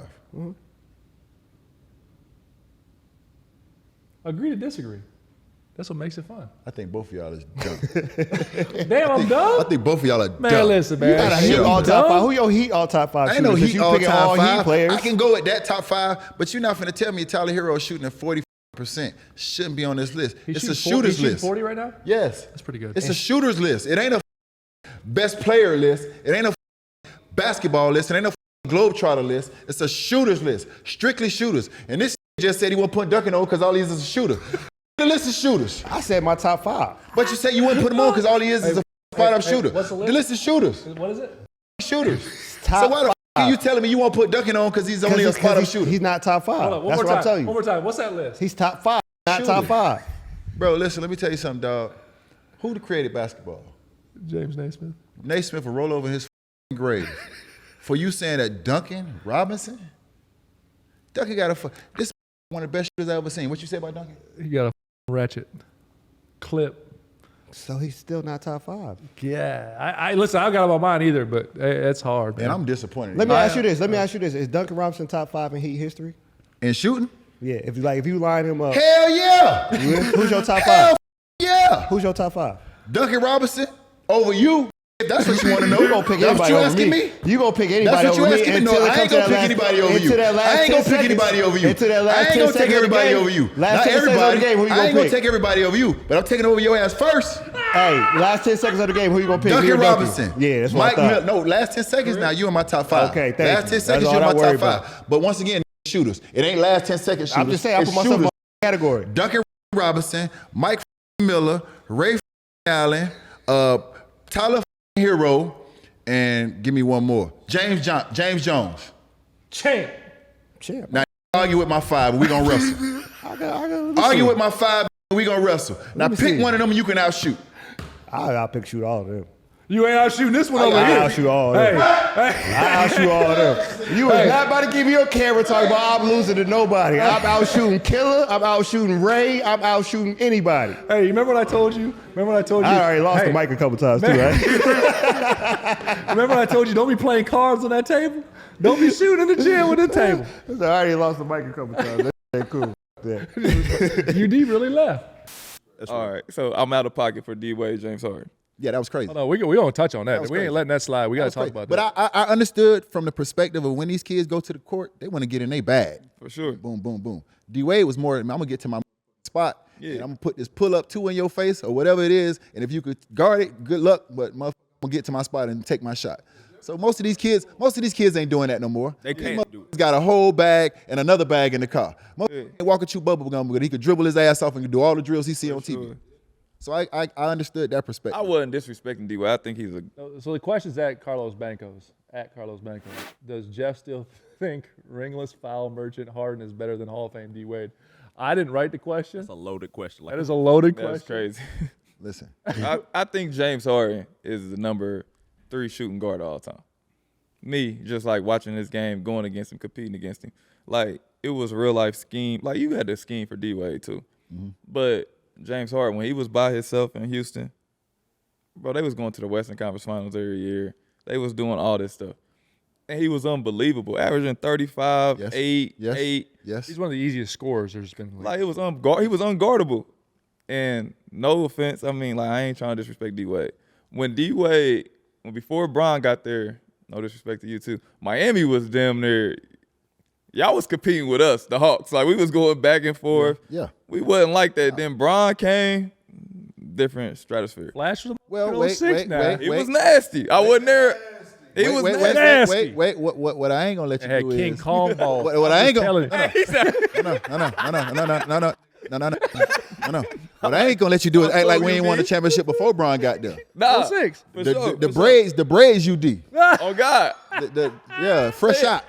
Agree to disagree. That's what makes it fun. I think both of y'all is dumb. Damn, I'm I dumb. think both of y'all are Man, dumb. listen, man. You got a Shit, Heat all dumb? top 5. Who your Heat all top 5 I ain't shooters? no Since Heat you all picking all top Heat 5. players. I can go at that top 5, but you're not finna tell me Tyler Hero shooting at 40%. Shouldn't be on this list. He's It's a shooting shooters he's shooting list. 40 right now? Yes, That's pretty good. it's a shooters list. It ain't a best player list. It ain't a basketball list. It ain't a Globetrotter list. It's a shooters list. Strictly shooters. And this just said he won't put Duncan on because all he is a shooter. The list is shooters. I said my top 5. But you said you wouldn't put him on because all he is a spot-up shooter. what's the list? The list is shooters. What is it? Shooters. Top So why the five. are you telling me you won't put Duncan on because he's only a spot-up shooter? He's not top 5. Hold on, one That's more what time. I'm telling One you. more time. What's that list? He's top 5, not Shooter. top 5. Bro, listen, let me tell you something, dog. Who created basketball? James Naismith. Naismith will roll over in his grave for you saying that Duncan Robinson? Duncan got this one of the best shooters I've ever seen. What you say about Duncan? He got a ratchet clip. So he's still not top 5. Yeah. I listen, I don't got it on mine either, but it's hard, man. And I'm disappointed. Let me ask you this. Is Duncan Robinson top 5 in Heat history? In shooting? Yeah. If you line him up, Hell yeah! who's your top 5? Hell yeah! Who's your top 5? Duncan Robinson over you. If that's what you want to know. You gonna pick That's what anybody you over asking me? You gonna pick anybody That's what over you me asking me? No, until it I ain't comes to gonna that pick last- anybody over you. until that last I ain't 10 gonna pick anybody over you. Until that last I ain't 10 gonna take seconds of the everybody game. over you. Last Not 10 seconds of the everybody. game, who you I gonna ain't gonna pick? take everybody over you, but I'm taking over your ass first. Hey, last 10 seconds of the game, who you gonna pick? Me Duncan or Robinson. Yeah, that's what Mike I thought. Miller. No, last 10 seconds now, you in my top 5. Okay, thank last you. 10 seconds, That's you're in all my I worry top 5. But once again, shooters. It ain't last 10 seconds shooters. I'm just saying, I It's put myself in shooters. my category. Duncan Robinson, Mike Miller, Ray Allen, Tyler Hero, and give me one more. James Jones. Champ. Champ. Now argue with my 5, and we gonna wrestle. Argue with my 5, and we gonna wrestle. Now me pick see. one of them, and you can outshoot. I'll pick shoot all of them. You ain't out shooting this one over I'll here. outshoot all of them. I'll outshoot all of them. You is not about to give me your camera talking about I'm losing to nobody. I'm out shooting Killer. I'm out shooting Ray. I'm out shooting anybody. Hey, you remember what I told you? Remember what I told you? I already lost Hey, the mic a couple times too, right? Remember what I told you? Don't be playing cards on that table. Don't be shooting in the gym with the table. I already lost the mic a couple times. That ain't cool. Yeah. UD really left. All right, so I'm out of pocket for D Wade, James Harden. Yeah, that was crazy. Oh, no, we don't touch on that. was We ain't crazy. letting that slide. We got to talk about But that. I understood from the perspective of when these kids go to the court, they want to get in their bag. For sure. Boom, boom, boom. D Wade was more, I'm gonna get to my spot. Yeah. And I'm gonna put this pull up 2 in your face or whatever it is. And if you could guard it, good luck. But motherfucker, I'm gonna get to my spot and take my shot. So most of these kids ain't doing that no more. They These can't do motherfuckers got a whole bag and another bag in the car. Motherfucker ain't walking chew bubble gum, but he could dribble his ass off and do all the drills he see on TV. Sure. So I understood that perspective. I wasn't disrespecting D Wade. I think he's a So the question's at Carlos Bancos. Does Jeff still think ringless foul merchant Harden is better than Hall of Fame D Wade? I didn't write the question. That's a loaded question. Like, That is a loaded that's question. crazy. Listen, I think James Harden is the number 3 shooting guard of all time. Me, just like watching this game, going against him, competing against him. Like, it was real life scheme. Like, you had to scheme for D Wade too. But James Harden, when he was by himself in Houston, bro, they was going to the Western Conference Finals every year. They was doing all this stuff. And he was unbelievable, averaging 35, Yes. 8, Yes. 8. yes. He's one of the easiest scorers there's been. Like, it was he was unguardable. And no offense, I mean, like, I ain't trying to disrespect D-Wade. Before Bron got there, no disrespect to you too, Miami was damn near, y'all was competing with us, the Hawks. Like, we was going back and forth. Yeah. We wasn't like that. Then Bron came, different stratosphere. Flash was Well, middle wait, six wait, now. wait. It was nasty. I wasn't there. It was nasty. wait. What I ain't gonna let you Had do King is Kong ball. what I ain't gonna telling no. What I ain't gonna let you do is act like we ain't won the championship before Bron got there. Nah, 06. for The, sure, the for braids, the braids UD. Oh God, Yeah, fresh shot.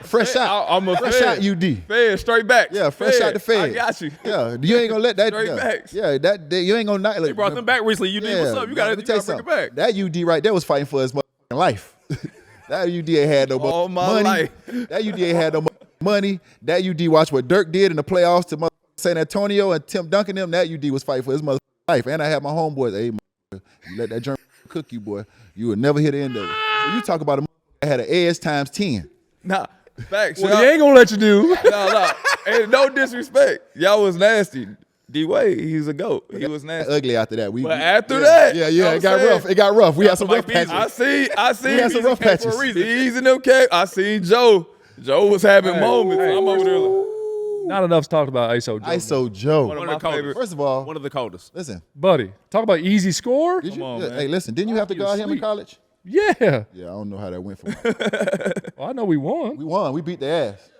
I'm a Fresh fan. shot UD. Fed straight back. Yeah, fresh out the Fed. I got you. Yeah, you ain't gonna let that. Straight yeah, backs. yeah, that you ain't gonna not. they brought them back recently. You did. What's up? You let gotta me tell you bring it something. back. That UD right there was fighting for his motherfucking life. That UD ain't had no All my money. life. That UD ain't had no money. That UD watched what Dirk did in the playoffs to San Antonio and Tim Duncan them. That UD was fighting for his motherfucking life. And I had my homeboys. Hey, you let that German cook you, boy. You would never hit the end of it. So you talk about a that had an edge times 10. Nah, facts. What he ain't gonna let you do. No. And no disrespect. Y'all was nasty. D-Wade, he's a GOAT. He was nasty. Ugly after that. But after that, yeah, you know it what got I'm saying? rough. It got rough. We had some rough Mike Beasley. patches. I see. We had some rough Beasley came patches. for a reason. Easing them came. I seen Joe. Joe was having moments. I'm over there like, Not enough's talked about ISO Joe. ISO Joe. One of my the coldest. favorite. First of all, One of the coldest. listen. Buddy, talk about easy score. Did you? on, yeah, man. hey, listen. Didn't you have to guard him in college? Yeah. Yeah, I don't know how that went for me. Well, I know we won. We won. We beat the ass.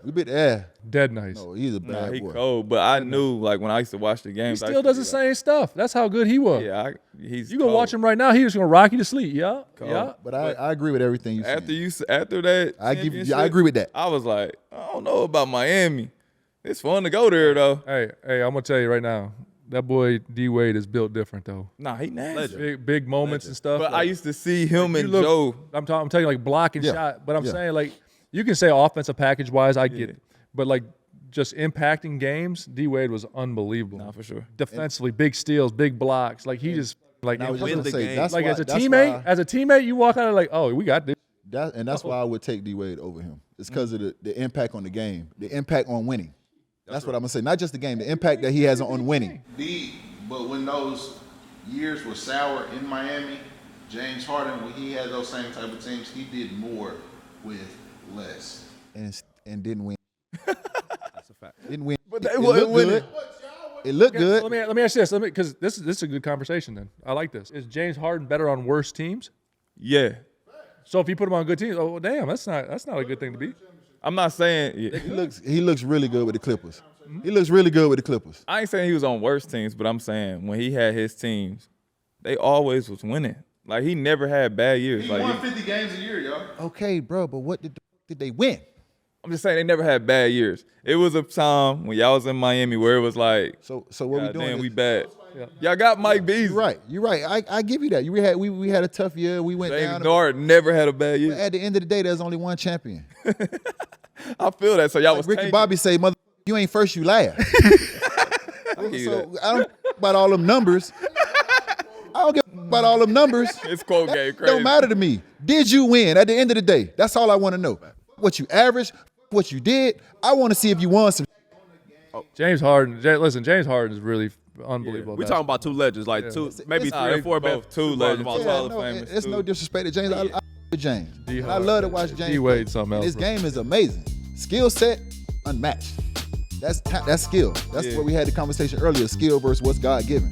We beat the ass. Dead nice. No, he's a nah, bad he boy. cold. But I knew, like, when I used to watch the He games, I still used to does the be like, same stuff. That's how good he was. Yeah, he's You go cold. watch him right now. He just gonna rock you to sleep. Yeah. Cold. Yeah. But I agree with everything you said. After that, I give you. championship, I agree with that. I was like, I don't know about Miami. It's fun to go there though. Hey, I'm gonna tell you right now. That boy D Wade is built different though. Nah, he nasty. Big moments and stuff. But like, I used to see him and you look- Joe. I'm telling you, like block and Yeah. shot. But I'm Yeah. saying, like, you can say offensive package wise, I get it. But like just impacting games, D Wade was unbelievable. Nah, for sure. Defensively, big steals, big blocks. Like he just like I was just win gonna the say, game. that's like why, as a that's teammate, why- you walk out of like, oh, we got this. that's why I would take D Wade over him. It's because of the impact on the game, the impact on winning. That's what I'm gonna say. Not just the game, the impact that he has on winning. But when those years were sour in Miami, James Harden, when he had those same type of teams, he did more with less. And didn't win. That's a fact. Didn't win. But they it wasn't looked winning. good. It looked good. So let me ask you this. Because this is a good conversation. Then I like this. Is James Harden better on worse teams? Yeah. So if you put him on good teams, oh damn, that's not a good thing to be. I'm not saying He looks really good with the Clippers. He looks really good with the Clippers. I ain't saying he was on worse teams, but I'm saying when he had his teams, they always was winning. Like he never had bad years. He Like won 50 games a year, y'all. Okay, bro, but what did they win? I'm just saying they never had bad years. It was a time when y'all was in Miami where it was like, So what we God doing? damn, is- we bad. Y'all got Mike Beasley. You're right. I give you that. We had a tough year. We went James down. Harden never had a bad year. At the end of the day, there's only one champion. I feel that. So y'all Like was Ricky tanking. Bobby say, "Mother, you ain't first, you last." I give you So that. I don't about all them numbers. I don't give about all them numbers. It's quote game crazy. Don't matter to me. Did you win? At the end of the day, that's all I want to know. what you averaged, what you did. I want to see if you won some. James Harden. James Harden is really unbelievable. We talking about two legends, like maybe three or four both two legends. all Yeah, time. no, it's no disrespect to James. I love James. D-Hard. I love to watch James. D-Wade something else, His bro. game is amazing. Skill set, unmatched. That's skill. That's where we had the conversation earlier. Skill versus what's God given.